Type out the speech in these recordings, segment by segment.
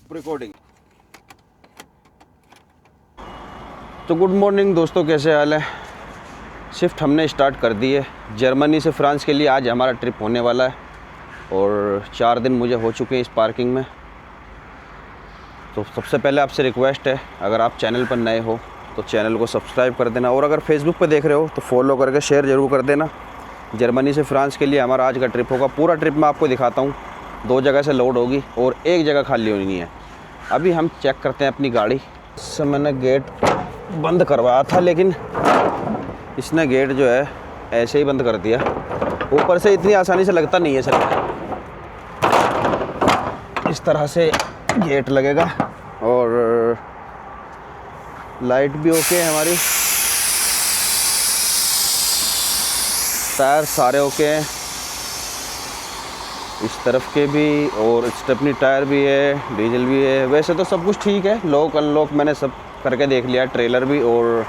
Recording. तो good morning दोस्तों, कैसे हाल है। शिफ्ट हमने स्टार्ट कर दी है। जर्मनी से फ्रांस के लिए आज हमारा ट्रिप होने वाला है और 4 दिन मुझे हो चुके हैं इस पार्किंग में। तो सबसे पहले आपसे रिक्वेस्ट है, अगर आप चैनल पर नए हो तो चैनल को सब्सक्राइब कर देना, और अगर फेसबुक पर देख रहे हो तो फॉलो करके शेयर ज़रूर कर देना। जर्मनी से फ्रांस के लिए हमारा आज का ट्रिप होगा। पूरा ट्रिप मैं आपको दिखाता हूँ। 2 जगह से लोड होगी और 1 जगह खाली होनी है। अभी हम चेक करते हैं अपनी गाड़ी। इससे मैंने गेट बंद करवाया था, लेकिन इसने गेट जो है ऐसे ही बंद कर दिया। ऊपर से इतनी आसानी से लगता नहीं है सर। इस तरह से गेट लगेगा और लाइट भी ओके है हमारी। टायर सारे ओके हैं, इस तरफ के भी, और स्टेपनी टायर भी है, डीजल भी है। वैसे तो सब कुछ ठीक है। लॉक अनलॉक मैंने सब करके देख लिया, ट्रेलर भी, और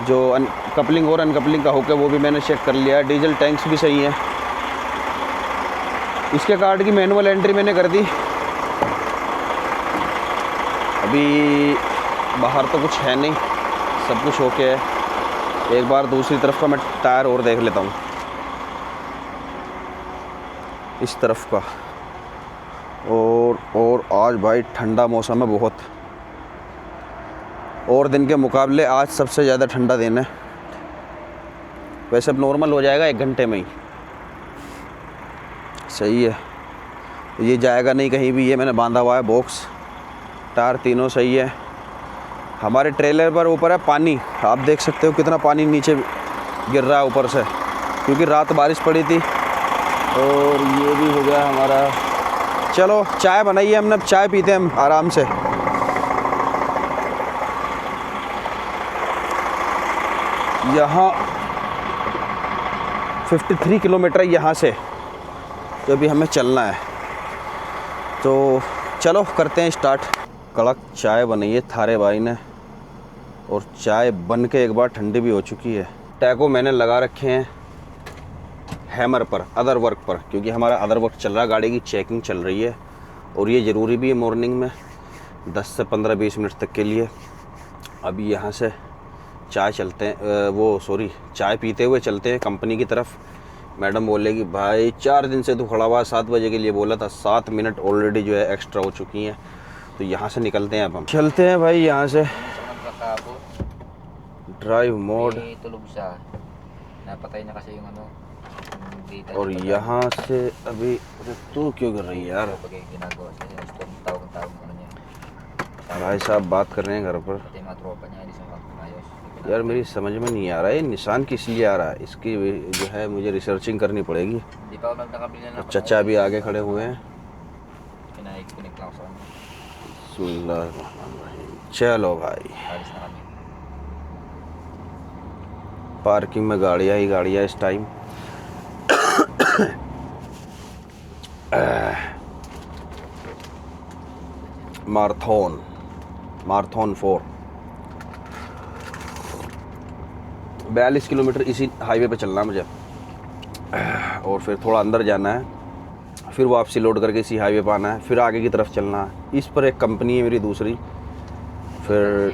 जो कपलिंग और अनकपलिंग का हुक है वो भी मैंने चेक कर लिया। डीजल टैंक्स भी सही हैं। इसके कार्ड की मैनुअल एंट्री मैंने कर दी। अभी बाहर तो कुछ है नहीं, सब कुछ ओके है। एक बार दूसरी तरफ का मैं टायर और देख लेता हूँ, इस तरफ का। और आज भाई ठंडा मौसम है बहुत, और दिन के मुकाबले आज सबसे ज़्यादा ठंडा दिन है। वैसे अब नॉर्मल हो जाएगा 1 घंटे में ही। सही है, ये जाएगा नहीं कहीं भी। ये मैंने बांधा हुआ है बॉक्स। टायर तीनों सही है। हमारे ट्रेलर पर ऊपर है पानी, आप देख सकते हो कितना पानी नीचे गिर रहा है ऊपर से, क्योंकि रात बारिश पड़ी थी। और ये भी हो गया हमारा। चलो चाय बनाइए हमने, अब चाय पीते हैं हम आराम से। यहाँ 53 किलोमीटर यहाँ से जो भी हमें चलना है। तो चलो करते हैं स्टार्ट। कड़क चाय बनाई है थारे भाई ने, और चाय बन के एक बार ठंडी भी हो चुकी है। टैको मैंने लगा रखे हैं हैमर पर, अदर वर्क पर, क्योंकि हमारा अदर वर्क चल रहा है। गाड़ी की चेकिंग चल रही है और ये ज़रूरी भी है मॉर्निंग में 10 से 15-20 मिनट तक के लिए। अभी यहाँ से चाय चलते हैं, चाय पीते हुए चलते हैं कंपनी की तरफ। मैडम बोलेगी भाई 4 दिन से तू खड़ा हुआ, 7 बजे के लिए बोला था, 7 मिनट ऑलरेडी जो है एक्स्ट्रा हो चुकी हैं। तो यहाँ से निकलते हैं। अब हम चलते हैं भाई यहाँ से। ड्राइव मोड, और यहाँ से अभी तू क्यों कर रही है यार। भाई साहब बात कर रहे हैं घर पर यार। मेरी समझ में नहीं आ रहा है ये निशान किस लिए आ रहा है। इसकी जो है मुझे रिसर्चिंग करनी पड़ेगी। चचा भी आगे खड़े हुए हैं। चलो भाई, पार्किंग में गाड़ियाँ ही गाड़ियाँ इस टाइम। माराथन 4 42 किलोमीटर इसी हाईवे पे चलना है मुझे, और फिर थोड़ा अंदर जाना है, फिर वापसी लोड करके इसी हाईवे पे आना है, फिर आगे की तरफ चलना है। इस पर एक कंपनी है मेरी दूसरी, फिर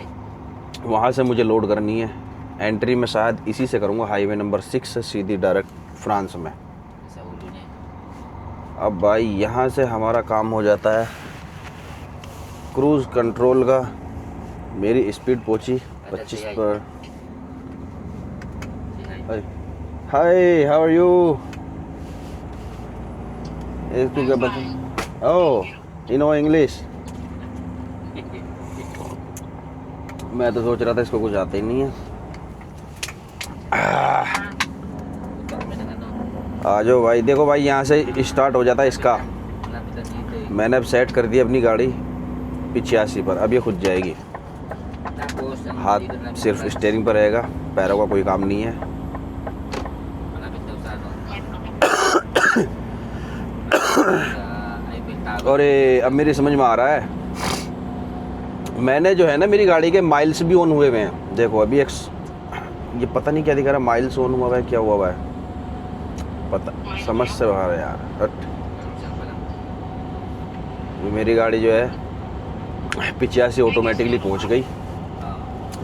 वहाँ से मुझे लोड करनी है। एंट्री में शायद इसी से करूँगा, हाईवे नंबर 6 से सीधी डायरेक्ट फ्रांस में। अब भाई यहाँ से हमारा काम हो जाता है क्रूज़ कंट्रोल का। मेरी स्पीड पहुँची 25 पर। हाय, हाउ आर यू? तू क्या बता? ओह, यू नो इंग्लिश? मैं तो सोच रहा था इसको कुछ आता ही नहीं है। आ जाओ भाई। देखो भाई यहाँ से स्टार्ट हो जाता है इसका। मैंने अब सेट कर दी अपनी गाड़ी 85 पर। अब ये खुद जाएगी। हाथ सिर्फ स्टीयरिंग पर रहेगा, पैरों का कोई काम नहीं है। और अब मेरी समझ में आ रहा है, मैंने जो है ना मेरी गाड़ी के माइल्स भी ऑन हुए हुए हैं। देखो अभी ये पता नहीं क्या दिखा रहा है, माइल्स ऑन हुआ है, क्या हुआ है पता, समझ से बाहर है यार। मेरी गाड़ी जो है 85 ऑटोमेटिकली पहुंच गई।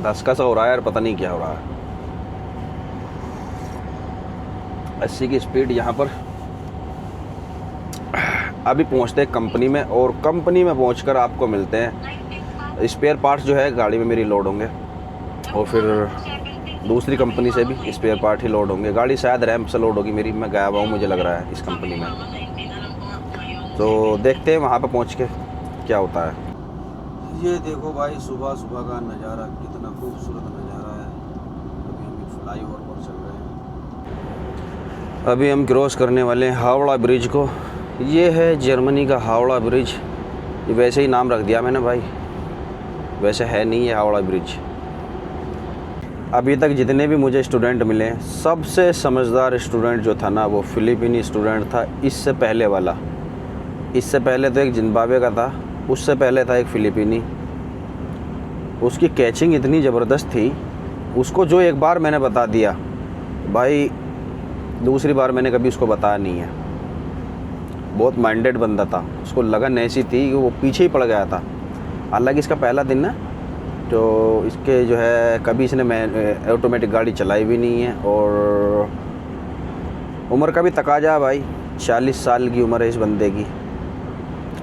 10 का सा हो रहा है यार, पता नहीं क्या हो रहा है। 80 की स्पीड यहाँ पर। अभी पहुंचते हैं कंपनी में, और कंपनी में पहुंचकर आपको मिलते हैं। स्पेयर पार्ट्स जो है गाड़ी में मेरी लोड होंगे, और फिर दूसरी कंपनी से भी स्पेयर पार्ट ही लोड होंगे। गाड़ी शायद रैंप से लोड होगी मेरी, मैं गया हुआ हूँ मुझे लग रहा है इस कंपनी में। तो देखते हैं वहाँ पर पहुँच के क्या होता है। ये देखो भाई सुबह सुबह का नज़ारा, कितना खूबसूरत नज़ारा है। अभी हम फ्लाईओवर पर चल रहे हैं। अभी हम क्रॉस करने वाले हैं हावड़ा ब्रिज को। ये है जर्मनी का हावड़ा ब्रिज। ये वैसे ही नाम रख दिया मैंने भाई, वैसे है नहीं ये हावड़ा ब्रिज। अभी तक जितने भी मुझे स्टूडेंट मिले, सबसे समझदार स्टूडेंट जो था ना वो फिलिपीनी स्टूडेंट था। इससे पहले वाला, इससे पहले तो एक जिम्बाब्वे का था, उससे पहले था एक फिलिपीनी। उसकी कैचिंग इतनी ज़बरदस्त थी, उसको जो एक बार मैंने बता दिया भाई, दूसरी बार मैंने कभी उसको बताया नहीं है। बहुत माइंडेड बंदा था, उसको लगन ऐसी थी कि वो पीछे ही पड़ गया था। हालांकि इसका पहला दिन ना, तो इसके जो है कभी इसने मैं ऑटोमेटिक गाड़ी चलाई भी नहीं है। और उम्र का भी तकाजा है भाई, 40 साल की उम्र है इस बंदे की,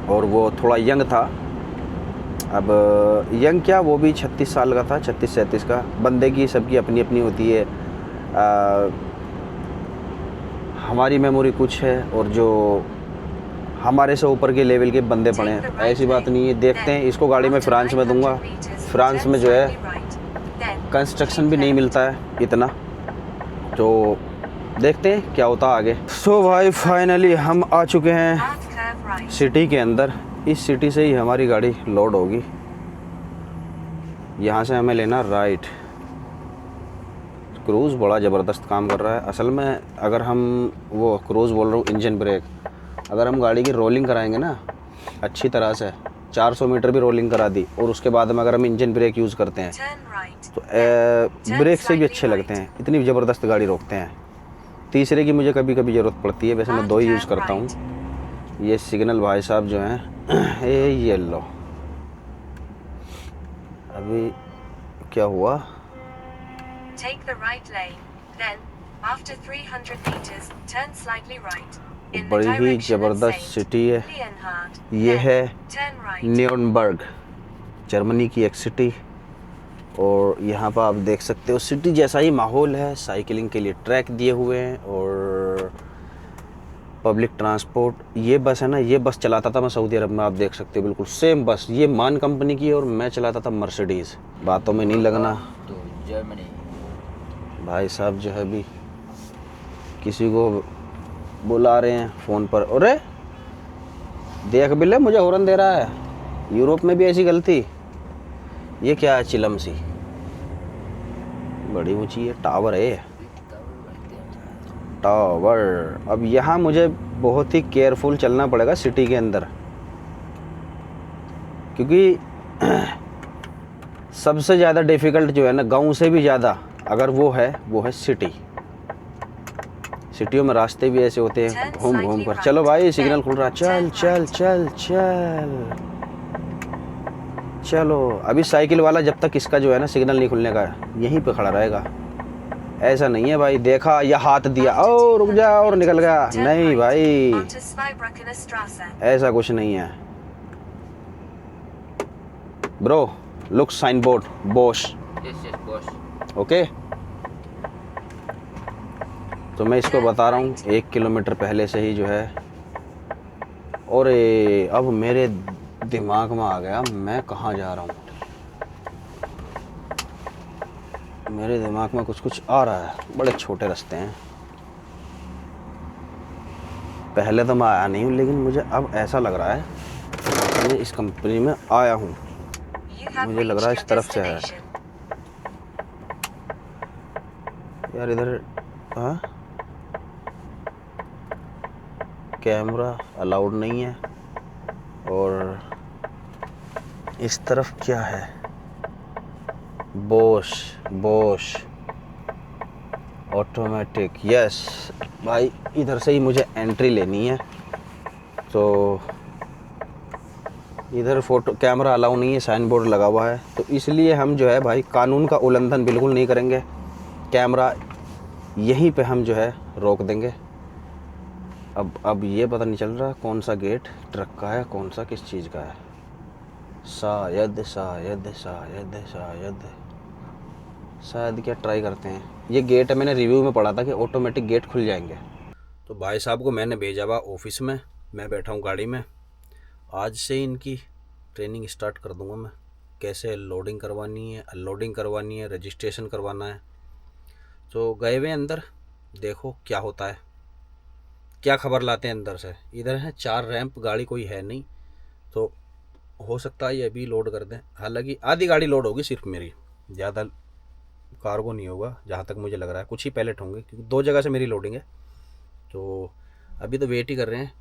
और वो थोड़ा यंग था। अब यंग क्या, वो भी 36 साल का था, 36-37 का। बंदे की सबकी अपनी अपनी होती है। हमारी मेमोरी कुछ है, और जो हमारे से ऊपर के लेवल के बंदे पड़े हैं, ऐसी बात नहीं है। देखते हैं, इसको गाड़ी में फ्रांस में दूंगा। फ्रांस में जो है कंस्ट्रक्शन भी नहीं मिलता है इतना, तो देखते हैं क्या होता है आगे। सो भाई फाइनली हम आ चुके हैं सिटी के अंदर। इस सिटी से ही हमारी गाड़ी लोड होगी। यहाँ से हमें लेना राइट। क्रूज़ बड़ा ज़बरदस्त काम कर रहा है। असल में अगर हम वो क्रूज़ बोल रहा हूँ, इंजन ब्रेक, अगर हम गाड़ी की रोलिंग कराएंगे ना अच्छी तरह से, 400 मीटर भी रोलिंग करा दी, और उसके बाद में अगर हम इंजन ब्रेक यूज़ करते हैं तो ब्रेक से भी अच्छे लगते हैं। इतनी ज़बरदस्त गाड़ी रोकते हैं। तीसरे की मुझे कभी कभी ज़रूरत पड़ती है, वैसे मैं 2 ही यूज़ करता हूँ। ये सिग्नल भाई साहब जो हैं ये लो। अभी क्या हुआ? Take the right lane, then after 300 meters turn slightly right. बड़ी ही ज़बरदस्त सिटी है। ये है न्यूरनबर्ग, जर्मनी की एक सिटी। और यहाँ पर आप देख सकते हो सिटी जैसा ही माहौल है। साइकिलिंग के लिए ट्रैक दिए हुए हैं, और पब्लिक ट्रांसपोर्ट। ये बस है ना, ये बस चलाता था मैं सऊदी अरब में, आप देख सकते हो बिल्कुल सेम बस। ये मान कंपनी की है, और मैं चलाता था मर्सिडीज़। बातों में नहीं लगना तो जर्मनी भाई साहब जो है भी किसी को बुला रहे हैं फ़ोन पर। अरे देख बिल्ले, मुझे हॉर्न दे रहा है। यूरोप में भी ऐसी गलती। ये क्या है? चिलम सी बड़ी ऊंची है, टावर है टावर। अब यहाँ मुझे बहुत ही केयरफुल चलना पड़ेगा सिटी के अंदर, क्योंकि सबसे ज़्यादा डिफ़िकल्ट जो है ना, गांव से भी ज़्यादा अगर वो है सिटी। सिटियों में रास्ते भी ऐसे होते हैं घूम घूम कर। चलो भाई सिग्नल खुल रहा, चल चल चल चल चलो। अभी साइकिल वाला जब तक इसका जो है ना सिग्नल नहीं खुलने का, यहीं पे खड़ा रहेगा। ऐसा नहीं है भाई, देखा या हाथ दिया ओ रुक जा और निकल गया, नहीं भाई ऐसा कुछ नहीं है। Bro look sign board boss, okay. तो मैं इसको बता रहा हूँ 1 किलोमीटर पहले से ही जो है। और अब मेरे दिमाग में आ गया मैं कहाँ जा रहा हूँ। मेरे दिमाग में कुछ कुछ आ रहा है। बड़े छोटे रास्ते हैं। पहले तो मैं आया नहीं हूँ, लेकिन मुझे अब ऐसा लग रहा है मैं इस कंपनी में आया हूँ। मुझे लग रहा है इस तरफ से है यार। इधर हाँ कैमरा अलाउड नहीं है। और इस तरफ क्या है? बोश ऑटोमेटिक। यस भाई, इधर से ही मुझे एंट्री लेनी है। तो इधर फ़ोटो कैमरा अलाउ नहीं है, साइन बोर्ड लगा हुआ है, तो इसलिए हम जो है भाई कानून का उल्लंघन बिल्कुल नहीं करेंगे। कैमरा यहीं पे हम जो है रोक देंगे। अब ये पता नहीं चल रहा कौन सा गेट ट्रक का है, कौन सा किस चीज़ का है। शायद शायद शायद शायद शायद क्या ट्राई करते हैं। ये गेट है, मैंने रिव्यू में पढ़ा था कि ऑटोमेटिक गेट खुल जाएंगे। तो भाई साहब को मैंने भेजा हुआ ऑफिस में, मैं बैठा हूँ गाड़ी में। आज से इनकी ट्रेनिंग स्टार्ट कर दूँगा मैं, कैसे लोडिंग करवानी है, अनलोडिंग करवानी है, रजिस्ट्रेशन करवाना है। तो गए हुए अंदर, देखो क्या होता है, क्या खबर लाते हैं अंदर से। इधर है 4 रैंप, गाड़ी कोई है नहीं, तो हो सकता है ये अभी लोड कर दें। हालांकि आधी गाड़ी लोड होगी सिर्फ मेरी, ज़्यादा कार्गो नहीं होगा जहाँ तक मुझे लग रहा है। कुछ ही पैलेट होंगे क्योंकि 2 जगह से मेरी लोडिंग है। तो अभी तो वेट ही कर रहे हैं।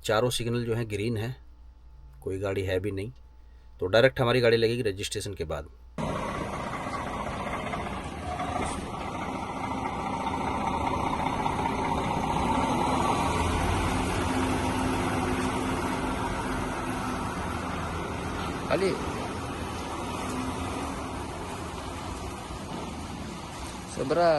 चारों सिग्नल जो हैं ग्रीन है, कोई गाड़ी है भी नहीं, तो डायरेक्ट हमारी गाड़ी लगेगी रजिस्ट्रेशन के बाद। Ali. Sobra.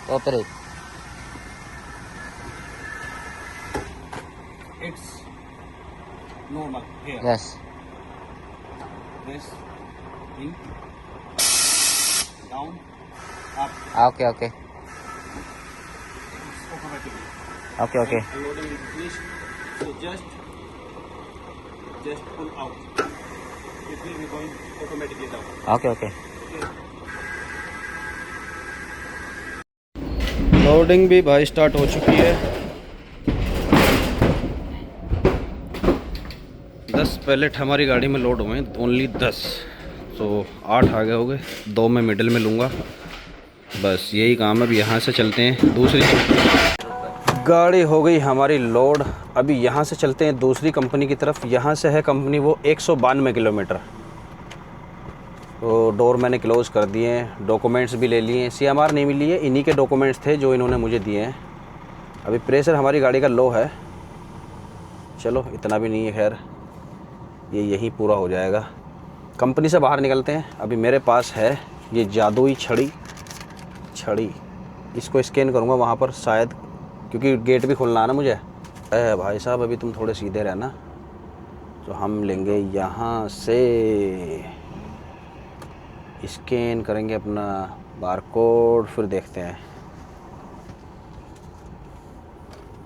Operate. It's normal here. Yes. Press in, down, up. Okay, okay. It's automatically. Okay, okay. Unloading is finished. So just pull out. It will be going automatically down. Okay, okay. Loading भी भाई start हो चुकी है। 10 palette हमारी गाड़ी में load हुए हैं, ओनली 10। तो 8 आगे हो गए, 2 मैं मिडिल में लूँगा। बस यही काम है। अब यहाँ से चलते हैं दूसरी गाड़ी हो गई हमारी लोड। अभी यहाँ से चलते हैं दूसरी कंपनी की तरफ। यहाँ से है कंपनी वो 192 किलोमीटर। तो डोर मैंने क्लोज़ कर दिए हैं, डॉक्यूमेंट्स भी ले लिए हैं। CMR नहीं मिली है, इन्हीं के डॉक्यूमेंट्स थे जो इन्होंने मुझे दिए हैं। अभी प्रेशर हमारी गाड़ी का लो है, चलो इतना भी नहीं है, खैर ये यहीं पूरा हो जाएगा। कंपनी से बाहर निकलते हैं। अभी मेरे पास है ये जादुई छड़ी, इसको स्कैन करूँगा वहाँ पर शायद, क्योंकि गेट भी खोलना है ना मुझे। भाई साहब अभी तुम थोड़े सीधे रहना। तो हम लेंगे यहाँ से, स्कैन करेंगे अपना बारकोड, फिर देखते हैं।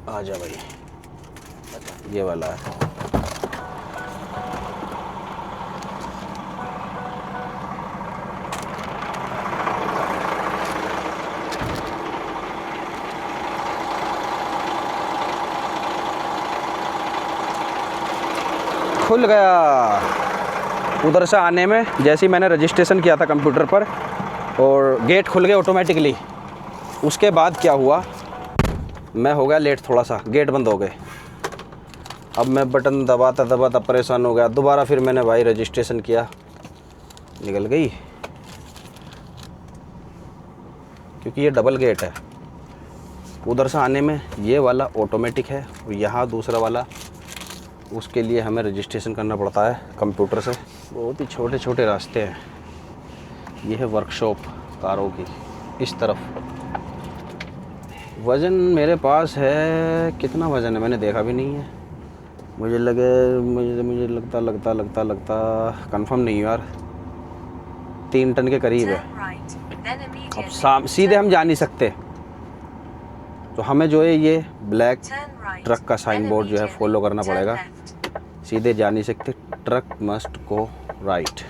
आ जा भाई, ये वाला है। खुल गया। उधर से आने में जैसे ही मैंने रजिस्ट्रेशन किया था कंप्यूटर पर, और गेट खुल गए ऑटोमेटिकली। उसके बाद क्या हुआ, मैं हो गया लेट थोड़ा सा, गेट बंद हो गए। अब मैं बटन दबाता परेशान हो गया। दोबारा फिर मैंने भाई रजिस्ट्रेशन किया, निकल गई, क्योंकि ये डबल गेट है। उधर से आने में ये वाला ऑटोमेटिक है, और यहाँ दूसरा वाला, उसके लिए हमें रजिस्ट्रेशन करना पड़ता है कंप्यूटर से। बहुत ही छोटे छोटे रास्ते हैं। ये है वर्कशॉप, कारों की इस तरफ। वज़न मेरे पास है, कितना वज़न है मैंने देखा भी नहीं है। मुझे लगता कंफर्म नहीं यार, 3 टन के करीब है। Turn right, then अब immediately सीधे हम turn जा नहीं सकते, तो हमें जो है ये ब्लैक turn right, ट्रक का साइन then बोर्ड जो है immediately फॉलो करना turn पड़ेगा। left. सीधे जा नहीं सकते, truck must go right.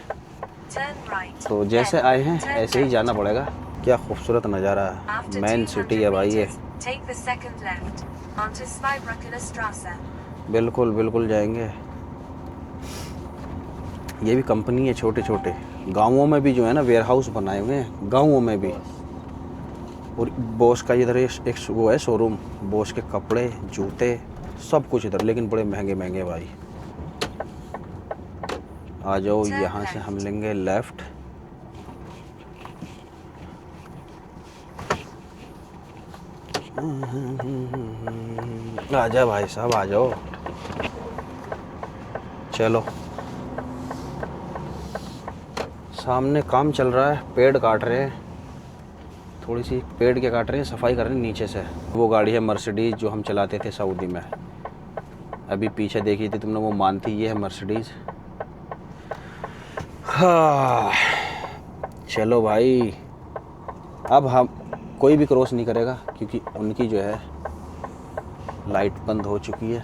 Turn right, तो जैसे then आए हैं turn ऐसे ही left. जाना पड़ेगा। क्या खूबसूरत नज़ारा है, After मेन 200 सिटी है भाई ये। meters, take the second left onto Zweibrückener Straße. बिल्कुल बिल्कुल जाएंगे। ये भी कंपनी है, छोटे छोटे गांवों में भी जो है ना वेयर हाउस बनाए हुए हैं, गांवों में भी। और बॉस का इधर एक वो है शोरूम, बॉस के कपड़े जूते सब कुछ इधर, लेकिन बड़े महंगे महंगे भाई। आ जाओ, यहाँ से हम लेंगे लेफ़्ट। आ जाओ भाई साहब, आ जाओ। चलो, सामने काम चल रहा है, पेड़ काट रहे हैं, थोड़ी सी पेड़ के काट रहे हैं, सफाई कर रहे हैं नीचे से। वो गाड़ी है मर्सिडीज़ जो हम चलाते थे सऊदी में, अभी पीछे देखी थी तुमने, वो मानती, ये है मर्सिडीज़। हाँ चलो भाई, अब हम कोई भी क्रॉस नहीं करेगा क्योंकि उनकी जो है लाइट बंद हो चुकी है।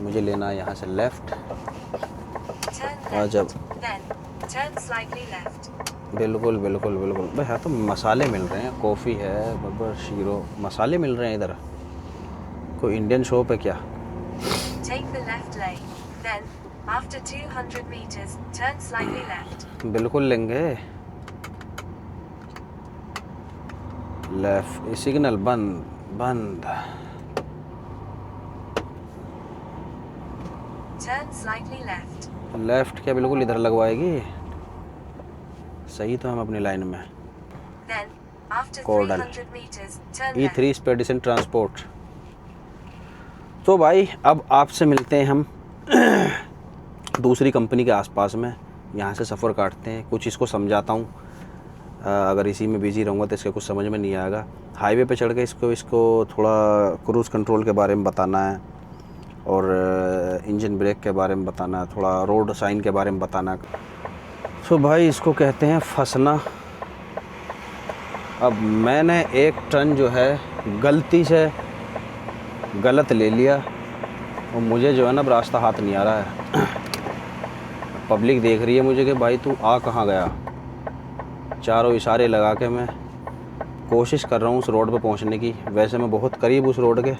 मुझे लेना है यहाँ से लेफ़्ट। Turn आ left, जब then turn slightly left. बिल्कुल बिल्कुल बिल्कुल भाई। हाँ, तो मसाले मिल रहे हैं, कॉफ़ी है, बर्गर, शीरो, मसाले मिल रहे हैं इधर। कोई इंडियन शॉप है क्या? Take the left lane, then after 200 meters, turn slightly left. बिल्कुल लेंगे। लेफ्ट, सिग्नल बंद बंद। Turn slightly left. लेफ्ट क्या बिल्कुल इधर लगवाएगी? सही तो हम अपनी लाइन में। Then after Cordal. 300 meters, turn left. E3 expedition transport. तो भाई अब आपसे मिलते हैं हम दूसरी कंपनी के आसपास में, यहाँ से सफ़र काटते हैं। कुछ इसको समझाता हूँ, अगर इसी में बिज़ी रहूँगा तो इसका कुछ समझ में नहीं आएगा। हाईवे पे चढ़ के इसको थोड़ा क्रूज़ कंट्रोल के बारे में बताना है, और इंजन ब्रेक के बारे में बताना है, थोड़ा रोड साइन के बारे में बताना है। तो भाई इसको कहते हैं फंसना। अब मैंने 1 टन जो है गलती से गलत ले लिया, और मुझे जो है ना रास्ता हाथ नहीं आ रहा है। पब्लिक देख रही है मुझे कि भाई तू आ कहाँ गया। चारों इशारे लगा के मैं कोशिश कर रहा हूँ उस रोड पे पहुँचने की। वैसे मैं बहुत करीब उस रोड के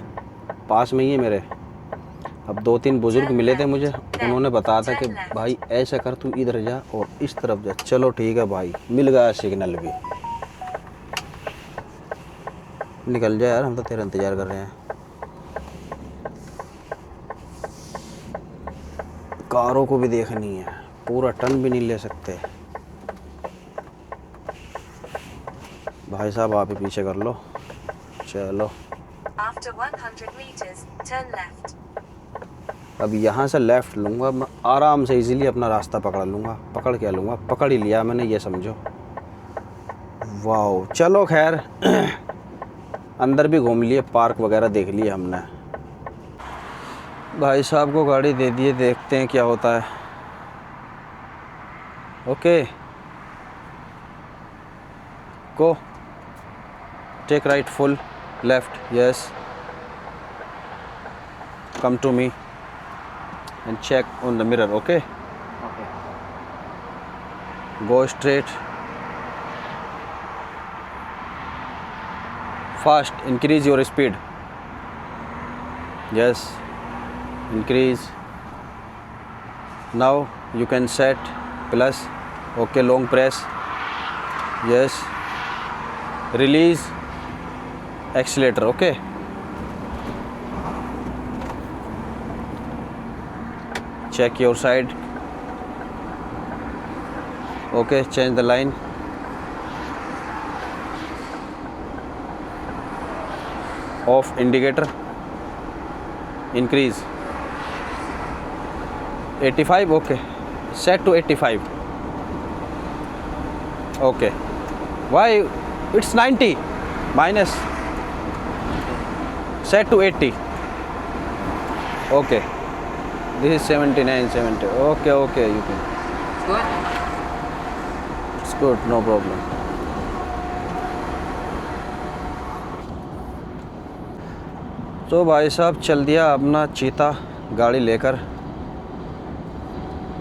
पास में ही है मेरे। अब 2-3 बुज़ुर्ग मिले थे मुझे, उन्होंने बताया था कि भाई ऐसा कर, तू इधर जा और इस तरफ जा। चलो ठीक है भाई, मिल गया सिग्नल भी। निकल जा यार, हम तो तेरा इंतज़ार कर रहे हैं। कारों को भी देखनी है, पूरा टन भी नहीं ले सकते। भाई साहब आप ही पीछे कर लो। चलो, After 100 meters, turn left. अब यहाँ से लेफ़्ट लूँगा मैं, आराम से इजीली अपना रास्ता पकड़ लूँगा। पकड़ क्या लूँगा, पकड़ ही लिया मैंने, ये समझो। वाह, चलो खैर अंदर भी घूम लिए, पार्क वगैरह देख लिए हमने। भाई साहब को गाड़ी दे दिए, देखते हैं क्या होता है। Okay, go, take right, full left, yes, come to me and check on the mirror. Okay, Okay. go straight, fast, increase your speed. Yes, increase. Now you can set plus. Okay, long press. Yes, release accelerator. Okay, check your side. Okay, change the line. Off indicator. Increase 85. Okay, set to 85. Okay. Why it's 90 minus set to 80. Okay. This is 79, 70. Okay, okay, you can. Good. It's good, no problem. तो भाई साहब चल दिया अपना चीता गाड़ी लेकर।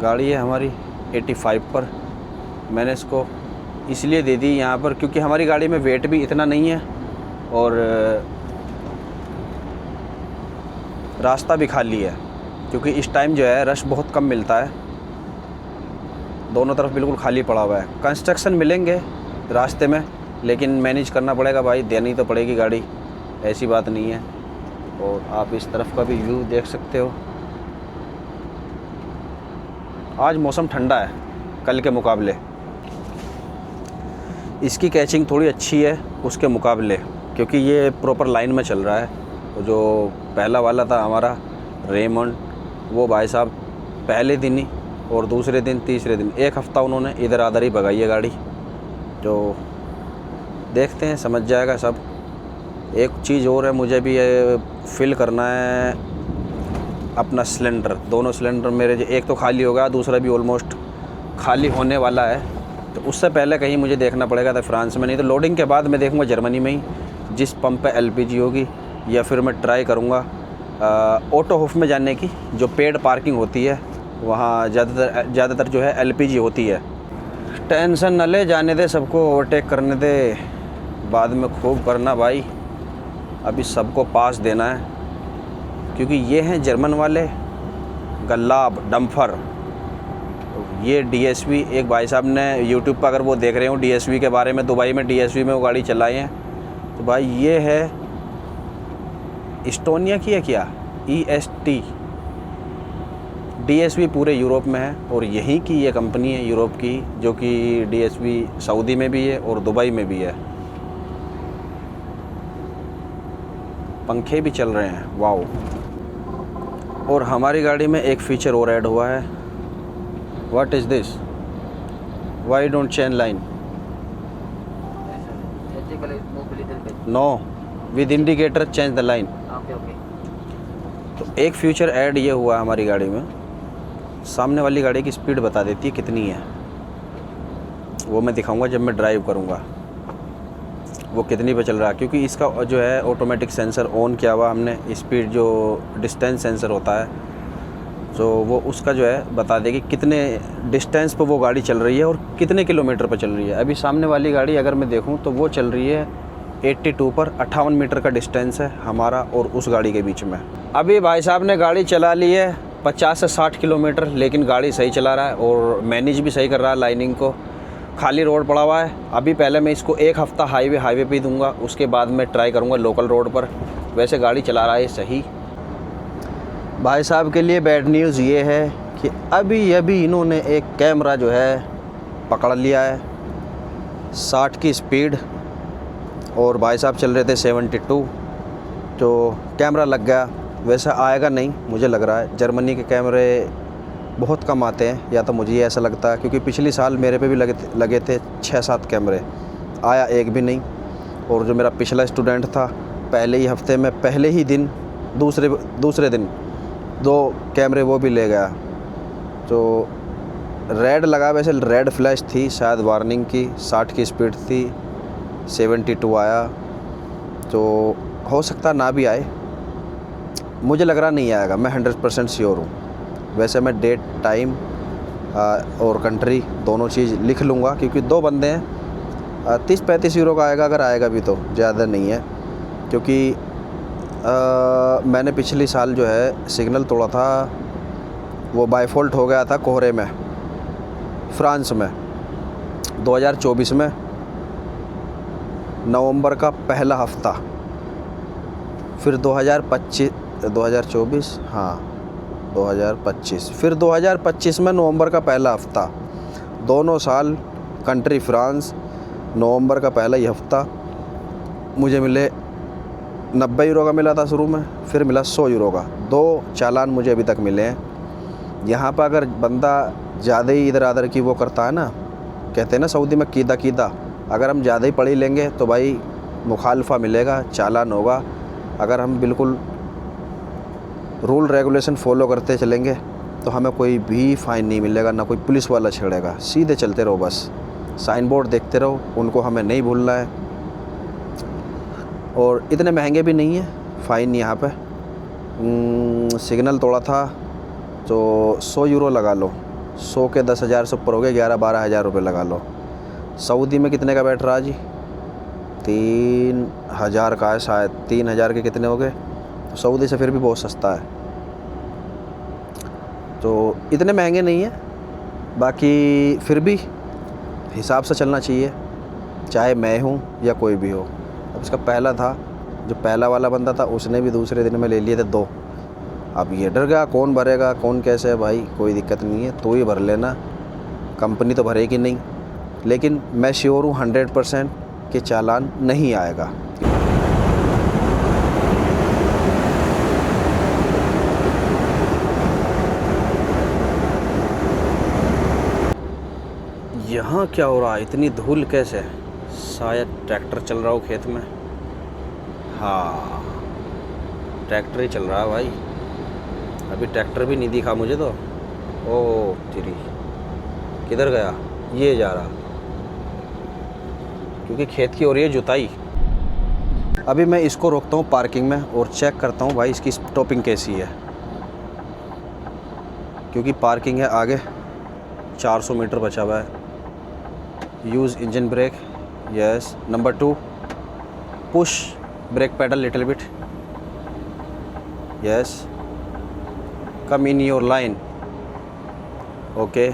गाड़ी है हमारी 85 पर। मैंने इसको इसलिए दे दी यहाँ पर क्योंकि हमारी गाड़ी में वेट भी इतना नहीं है और रास्ता भी खाली है, क्योंकि इस टाइम जो है रश बहुत कम मिलता है। दोनों तरफ बिल्कुल खाली पड़ा हुआ है। कंस्ट्रक्शन मिलेंगे रास्ते में, लेकिन मैनेज करना पड़ेगा भाई, देनी तो पड़ेगी गाड़ी, ऐसी बात नहीं है। और आप इस तरफ का भी व्यू देख सकते हो। आज मौसम ठंडा है कल के मुकाबले। इसकी कैचिंग थोड़ी अच्छी है उसके मुकाबले, क्योंकि ये प्रॉपर लाइन में चल रहा है। तो जो पहला वाला था हमारा रेमंड, वो भाई साहब पहले दिन ही और दूसरे दिन तीसरे दिन 1 हफ़्ता उन्होंने इधर आधर ही भगाई है गाड़ी। तो देखते हैं, समझ जाएगा सब। एक चीज़ और है, मुझे भी ये फिल करना है अपना सिलेंडर। दोनों सिलेंडर मेरे एक तो खाली हो गया, दूसरा भी ऑलमोस्ट खाली होने वाला है। तो उससे पहले कहीं मुझे देखना पड़ेगा था फ्रांस में, नहीं तो लोडिंग के बाद मैं देखूंगा जर्मनी में ही जिस पंप पे एलपीजी होगी, या फिर मैं ट्राई करूंगा ऑटो हॉफ में जाने की, जो पेड पार्किंग होती है वहाँ ज़्यादातर जो है एलपीजी होती है। टेंशन न ले, जाने दे, सबको ओवरटेक करने दे, बाद में खूब करना भाई। अभी सबको पास देना है, क्योंकि ये हैं जर्मन वाले गल्लाब डम्फर। ये डीएसवी, एक भाई साहब ने यूट्यूब पर, अगर वो देख रहे हो डीएसवी के बारे में, दुबई में डीएसवी में वो गाड़ी चलाई है। तो भाई ये है इस्टोनिया की है क्या, EST। डीएसवी पूरे यूरोप में है और यहीं की ये कंपनी है यूरोप की, जो कि डीएसवी सऊदी में भी है और दुबई में भी है। पंखे भी चल रहे हैं, वाओ। और हमारी गाड़ी में एक फीचर और ऐड हुआ है। What is this, why don't change line? No, with indicator change the line. तो एक फीचर ऐड ये हुआ हमारी गाड़ी में, सामने वाली गाड़ी की स्पीड बता देती है कितनी है। वो मैं दिखाऊंगा जब मैं ड्राइव करूंगा वो कितनी पे चल रहा है, क्योंकि इसका जो है ऑटोमेटिक सेंसर ऑन किया हुआ हमने। स्पीड जो डिस्टेंस सेंसर होता है, तो वो उसका जो है बता देगी कितने डिस्टेंस पर वो गाड़ी चल रही है और कितने किलोमीटर पर चल रही है। अभी सामने वाली गाड़ी अगर मैं देखूं तो वो चल रही है 82 पर। 58 मीटर का डिस्टेंस है हमारा और उस गाड़ी के बीच में। अभी भाई साहब ने गाड़ी चला ली है 50 से 60 किलोमीटर, लेकिन गाड़ी सही चला रहा है और मैनेज भी सही कर रहा है लाइनिंग को। खाली रोड पड़ा हुआ है। अभी पहले मैं इसको 1 हफ़्ता हाईवे पे ही दूंगा, उसके बाद मैं ट्राई करूंगा लोकल रोड पर। वैसे गाड़ी चला रहा है सही। भाई साहब के लिए बैड न्यूज़ ये है कि अभी इन्होंने एक कैमरा जो है पकड़ लिया है, 60 की स्पीड, और भाई साहब चल रहे थे 72, तो कैमरा लग गया। वैसे आएगा नहीं मुझे लग रहा है, जर्मनी के कैमरे बहुत कम आते हैं, या तो मुझे ये ऐसा लगता है, क्योंकि पिछली साल मेरे पे भी लगे थे 6-7 कैमरे, आया एक भी नहीं। और जो मेरा पिछला स्टूडेंट था, पहले ही हफ्ते में पहले ही दिन दूसरे दिन 2 कैमरे वो भी ले गया। तो रेड लगा, वैसे रेड फ्लैश थी शायद वार्निंग की, 60 की स्पीड थी, 72 आया। तो हो सकता ना भी आए, मुझे लग रहा नहीं आएगा, मैं 100% श्योर हूँ। वैसे मैं डेट, टाइम और कंट्री दोनों चीज़ लिख लूँगा, क्योंकि 2 बंदे हैं। 30-35 यूरो का आएगा, अगर आएगा भी तो ज़्यादा नहीं है, क्योंकि मैंने पिछली साल जो है सिग्नल तोड़ा था, वो बाय फॉल्ट हो गया था कोहरे में, फ्रांस में 2024 में नवंबर का पहला हफ्ता। फिर 2024 हाँ 2025, फिर 2025 में नवंबर का पहला हफ्ता। दोनों साल कंट्री फ्रांस, नवंबर का पहला ही हफ्ता मुझे मिले 90 यूरो का मिला था शुरू में, फिर मिला 100 यूरो का। 2 चालान मुझे अभी तक मिले हैं। यहाँ पर अगर बंदा ज़्यादा ही इधर आधर की वो करता है ना, कहते हैं ना सऊदी में कीदा कीदा, अगर हम ज़्यादा ही पढ़ी लेंगे तो भाई मुखालफा मिलेगा, चालान होगा। अगर हम बिल्कुल रूल रेगुलेशन फॉलो करते चलेंगे तो हमें कोई भी फ़ाइन नहीं मिलेगा, ना कोई पुलिस वाला छेड़ेगा। सीधे चलते रहो, बस साइन बोर्ड देखते रहो, उनको हमें नहीं भूलना है। और इतने महंगे भी नहीं है फ़ाइन यहाँ पे। सिग्नल तोड़ा था तो 100 यूरो लगा लो, 100 के 10,000 से ऊपर हो गए, 11-12 हज़ार रुपये लगा लो। सऊदी में कितने का बैठ रहा जी? 3,000 का है शायद, 3,000 के कितने हो गए? सऊदी से फिर भी बहुत सस्ता है, तो इतने महंगे नहीं है। बाकी फिर भी हिसाब से चलना चाहिए, चाहे मैं हूँ या कोई भी हो। अब इसका पहला था, जो पहला वाला बंदा था उसने भी दूसरे दिन में ले लिए थे 2। अब ये डर गया कौन भरेगा कौन कैसे है। भाई कोई दिक्कत नहीं है, तू ही भर लेना, कंपनी तो भरेगी नहीं। लेकिन मैं श्योर हूँ 100% कि चालान नहीं आएगा। यहाँ क्या हो रहा है? इतनी धूल कैसे? शायद ट्रैक्टर चल रहा हो खेत में। हाँ, ट्रैक्टर ही चल रहा है भाई। अभी ट्रैक्टर भी नहीं दिखा मुझे तो। ओह तेरी, किधर गया? ये जा रहा, क्योंकि खेत की हो रही है जुताई। अभी मैं इसको रोकता हूँ पार्किंग में और चेक करता हूँ भाई इसकी स्टॉपिंग कैसी है, क्योंकि पार्किंग है आगे, 400 मीटर बचा हुआ है। Use engine brake, yes. Number 2, push brake pedal little bit, yes. Come in your line, okay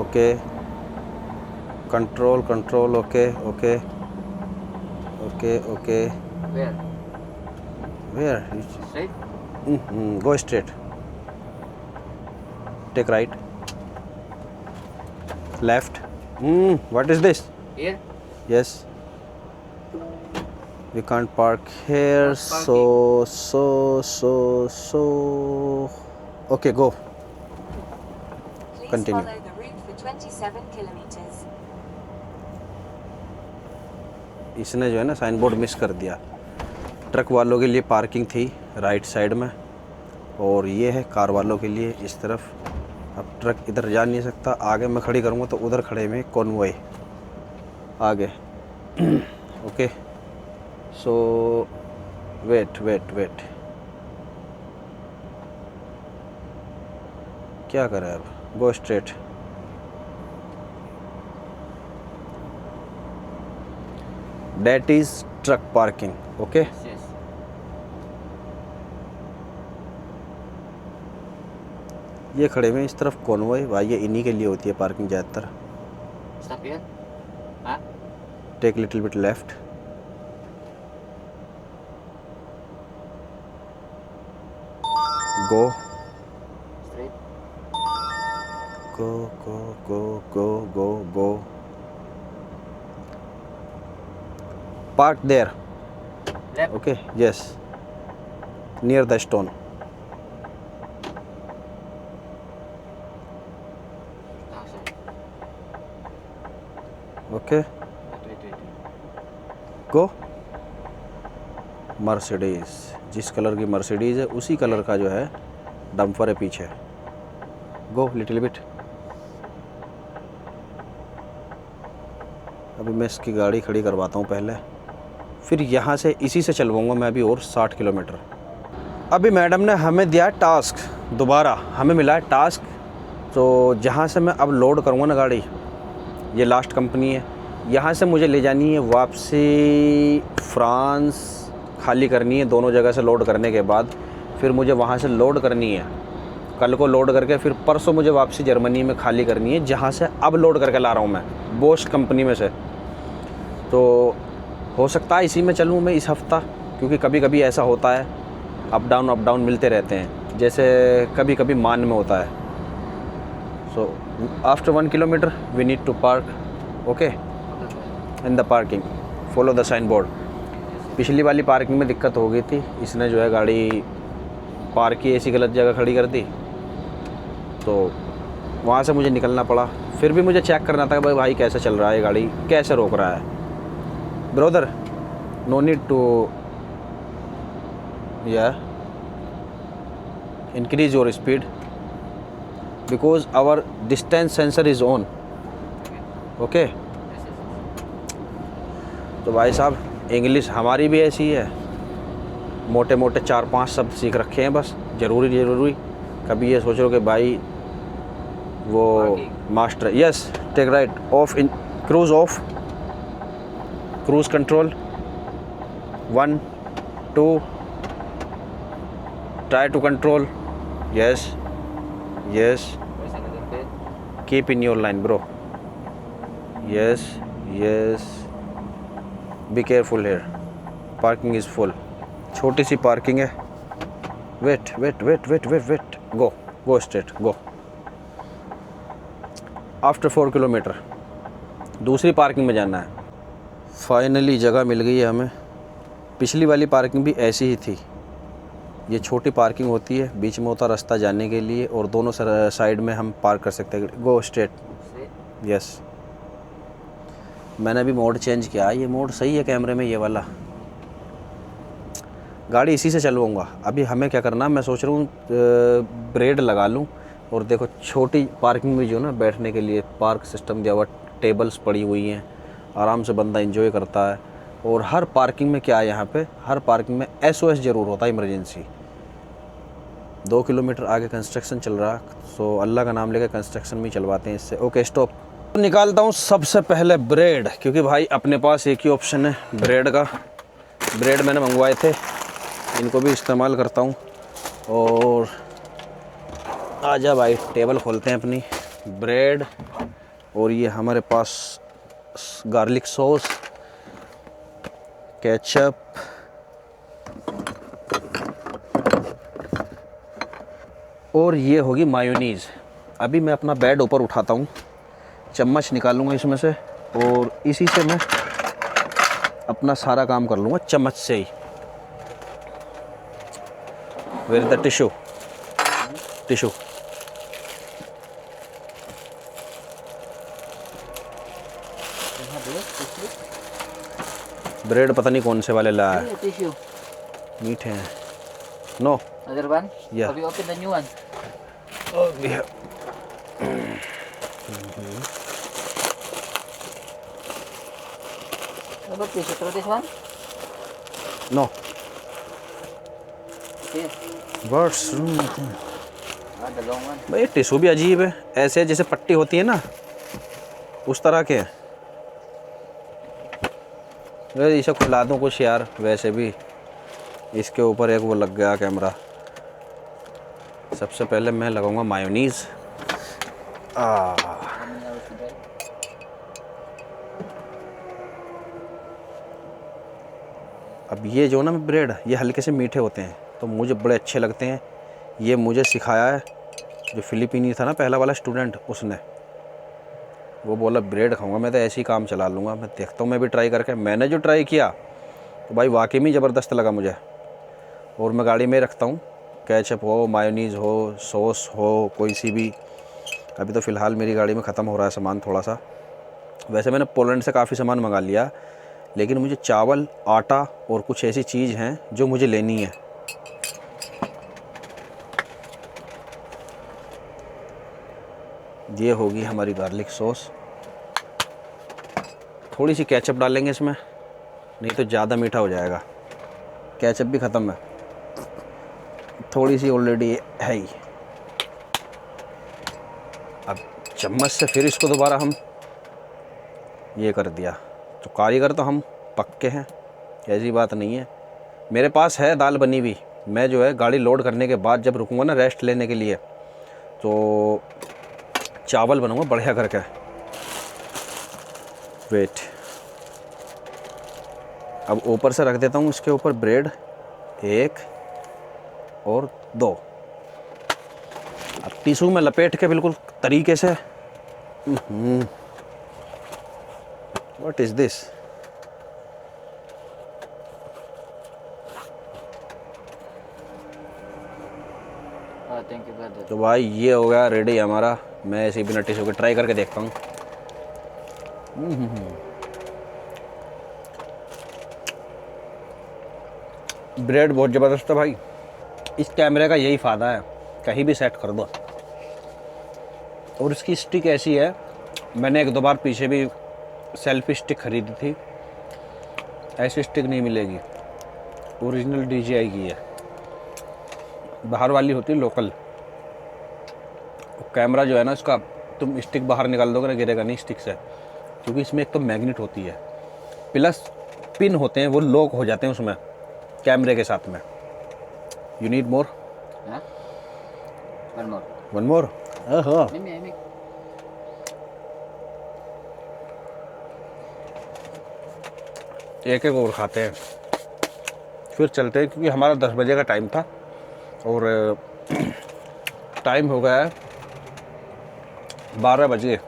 okay. Control control, okay okay okay okay. Where? Where? Straight? Go straight. Take right. Left. What is this? Here? Yes. We can't park here. Not So. Okay, go. Please Continue. follow the route for 27 kilometers. इसने जो है ना sign board miss कर दिया। Truck वालों के लिए parking थी राइट साइड में, और ये है कार वालों के लिए इस तरफ। अब ट्रक इधर जा नहीं सकता, आगे मैं खड़ी करूँगा तो उधर खड़े में कॉन्वॉय आगे। ओके, सो वेट। क्या करें अब? Go straight. That is truck parking. Okay. Yes. ये खड़े हुए इस तरफ कॉन्वॉय भाई, ये इन्हीं के लिए होती है पार्किंग ज़्यादातर। Stop here? Huh? Take little bit left. Go Straight? go. Park there. Left? Okay, yes. Near the stone. Ah, sorry. Okay, Wait. go. Mercedes, जिस कलर की मर्सिडीज़ है उसी कलर का जो है डंपर है पीछे। Go little bit. अभी मैं इसकी गाड़ी खड़ी करवाता हूँ पहले, फिर यहाँ से इसी से चलवाऊँगा मैं अभी और 60 किलोमीटर। अभी मैडम ने हमें दिया टास्क, दोबारा हमें मिला है टास्क। तो जहाँ से मैं अब लोड करूँगा ना गाड़ी, ये लास्ट कंपनी है, यहाँ से मुझे ले जानी है वापसी फ्रांस, खाली करनी है दोनों जगह से लोड करने के बाद। फिर मुझे वहाँ से लोड करनी है, कल को लोड करके फिर परसों मुझे वापसी जर्मनी में खाली करनी है, जहाँ से अब लोड करके ला रहा हूँ मैं बोश कंपनी में से। तो हो सकता है इसी में चलूँ मैं इस हफ़्ता, क्योंकि कभी कभी ऐसा होता है, अप डाउन मिलते रहते हैं, जैसे कभी कभी मान में होता है। So after 1 kilometre we need to park, okay, in the parking, follow the sign board. पिछली वाली पार्किंग में दिक्कत हो गई थी, इसने जो है गाड़ी पार्क की ऐसी गलत जगह खड़ी कर दी, तो वहाँ से मुझे निकलना पड़ा। फिर भी मुझे चेक करना था कि भाई कैसे चल रहा है ये गाड़ी, कैसे रोक रहा है। Brother no need to increase your speed because our distance sensor is on. Okay? तो भाई साहब इंग्लिश हमारी भी ऐसी है, मोटे मोटे 4-5 शब्द सीख रखे हैं बस, ज़रूरी कभी ये सोच लो कि भाई वो master. Yes take right off in cruise control 1 2 try to control. Yes Press another bit. keep in your line bro. Yes be careful here, parking is full, छोटी सी पार्किंग है। wait go straight go after 4 kilometre दूसरी parking में जाना है। Finally जगह मिल गई है हमें। पिछली वाली पार्किंग भी ऐसी ही थी, ये छोटी पार्किंग होती है, बीच में होता रास्ता जाने के लिए और दोनों साइड में हम पार्क कर सकते हैं। Go straight. यस मैंने अभी मोड चेंज किया, ये मोड सही है कैमरे में, ये वाला। गाड़ी इसी से चलवाऊँगा। अभी हमें क्या करना, मैं सोच रहा हूँ ब्रेड लगा लूँ और देखो छोटी पार्किंग में जो ना बैठने के लिए पार्क सिस्टम दिया हुआ, टेबल्स पड़ी हुई हैं, आराम से बंदा एंजॉय करता है। और हर पार्किंग में क्या है, यहाँ पे हर पार्किंग में SOS ज़रूर होता है, इमरजेंसी। 2 किलोमीटर आगे कंस्ट्रक्शन चल रहा, सो अल्लाह का नाम लेकर कंस्ट्रक्शन में चलवाते हैं इससे। Okay stop. निकालता हूँ सबसे पहले ब्रेड, क्योंकि भाई अपने पास एक ही ऑप्शन है ब्रेड का। ब्रेड मैंने मंगवाए थे, इनको भी इस्तेमाल करता हूँ। और आजा भाई टेबल खोलते हैं अपनी। ब्रेड और ये हमारे पास गार्लिक सॉस, केचप, और ये होगी मायोनीज़। अभी मैं अपना ब्रेड ऊपर उठाता हूँ, चम्मच निकालूंगा इसमें से और इसी से मैं अपना सारा काम कर लूँगा चम्मच से ही। Where is the tissue? Bread पता नहीं कौन से वाले लाया है, Tissue. मीठे हैं। No Other one? Yeah. Have you opened the new one? What about tissue? Throw this one? No Here. Birds. The long one. भाई टिश्यू भी अजीब है, ऐसे जैसे पट्टी होती है ना, उस तरह के हैं। अरे इसे खुला दूँ कुछ यार, वैसे भी इसके ऊपर एक वो लग गया कैमरा। सबसे पहले मैं लगाऊंगा mayonnaise. How many hours to bed? अब ये जो ना ब्रेड, ये हल्के से मीठे होते हैं तो मुझे बड़े अच्छे लगते हैं। ये मुझे सिखाया है जो फिलिपीनी था ना पहला वाला स्टूडेंट, उसने। वो बोला ब्रेड खाऊंगा मैं तो ऐसे ही काम चला लूँगा। मैं देखता हूँ मैं भी ट्राई करके। मैंने जो ट्राई किया तो भाई वाकई में ज़बरदस्त लगा मुझे। और मैं गाड़ी में रखता हूँ, केचप हो, मायोनीज़ हो, सॉस हो, कोई सी भी। अभी तो फ़िलहाल मेरी गाड़ी में ख़त्म हो रहा है सामान थोड़ा सा। वैसे मैंने पोलैंड से काफ़ी सामान मंगा लिया, लेकिन मुझे चावल, आटा और कुछ ऐसी चीज़ हैं जो मुझे लेनी है। ये होगी हमारी गार्लिक सॉस। थोड़ी सी केचप डालेंगे इसमें, नहीं तो ज़्यादा मीठा हो जाएगा। केचप भी ख़त्म है, थोड़ी सी ऑलरेडी है ही। अब चम्मच से फिर इसको दोबारा हम ये कर दिया। तो कारीगर तो हम पक्के हैं, ऐसी बात नहीं है। मेरे पास है दाल बनी हुई। मैं जो है गाड़ी लोड करने के बाद जब रुकूंगा ना रेस्ट लेने के लिए, तो चावल बनाऊंगा बढ़िया करके। वेट, अब ऊपर से रख देता हूँ इसके ऊपर ब्रेड, 1 और 2। अब टिश्यू में लपेट के बिल्कुल तरीके से। What is this? thank you brother. तो भाई ये हो गया रेडी हमारा। मैं ऐसे ही बिना टिश्यू के ट्राई करके देखता हूँ। ब्रेड बहुत ज़बरदस्त है भाई। इस कैमरे का यही फ़ायदा है, कहीं भी सेट कर दो। और इसकी स्टिक ऐसी है, मैंने 1-2 बार पीछे भी सेल्फी स्टिक खरीदी थी, ऐसी स्टिक नहीं मिलेगी। ओरिजिनल DJI की है, बाहर वाली होती है लोकल। कैमरा जो है ना इसका, तुम स्टिक बाहर निकाल दोगे ना गिरेगा नहीं स्टिक से, क्योंकि इसमें एक तो मैग्नेट होती है, प्लस पिन होते हैं, वो लॉक हो जाते हैं उसमें कैमरे के साथ में। You need more? Huh? One more. One more? ओहो, Maybe. एक और खाते हैं फिर चलते हैं, क्योंकि हमारा 10 बजे का टाइम था और टाइम हो गया है 12 बजे।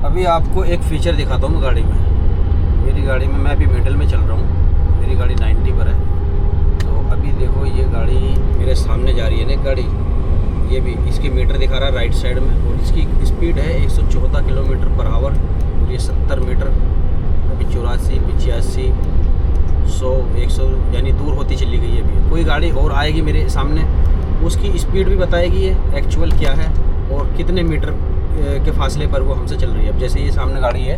अभी आपको एक फीचर दिखाता हूँ गाड़ी में। मेरी गाड़ी में, मैं अभी मिडल में चल रहा हूँ, मेरी गाड़ी 90 पर है। तो अभी देखो ये गाड़ी मेरे सामने जा रही है ना एक गाड़ी, ये भी इसकी मीटर दिखा रहा है राइट साइड में, और इसकी स्पीड है 114 किलोमीटर पर आवर, और ये 70 मीटर। अभी 84, 85, 100, 100 यानी दूर होती चली गई है। अभी कोई गाड़ी और आएगी मेरे सामने, उसकी स्पीड भी बताएगी ये एक्चुअल क्या है और कितने मीटर के फासले पर वो हमसे चल रही है। अब जैसे ये सामने गाड़ी है,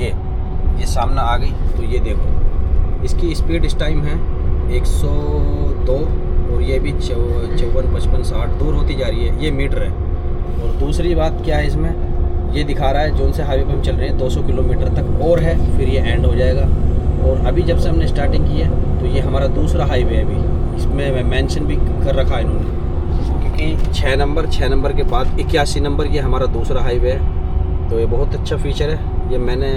ये सामने आ गई, तो ये देखो इसकी स्पीड इस टाइम है 102, और ये भी 54, 55, 60 दूर होती जा रही है। ये मीटर है। और दूसरी बात क्या है इसमें, ये दिखा रहा है जोन से हाईवे पर हम चल रहे हैं 200 किलोमीटर तक और है, फिर ये एंड हो जाएगा। और अभी जब से हमने स्टार्टिंग की है तो ये हमारा दूसरा हाईवे है। अभी इसमें मेंशन भी कर रखा है इन्होंने, क्योंकि 6 नंबर के बाद 81 नंबर ये हमारा दूसरा हाईवे है। तो ये बहुत अच्छा फीचर है। ये मैंने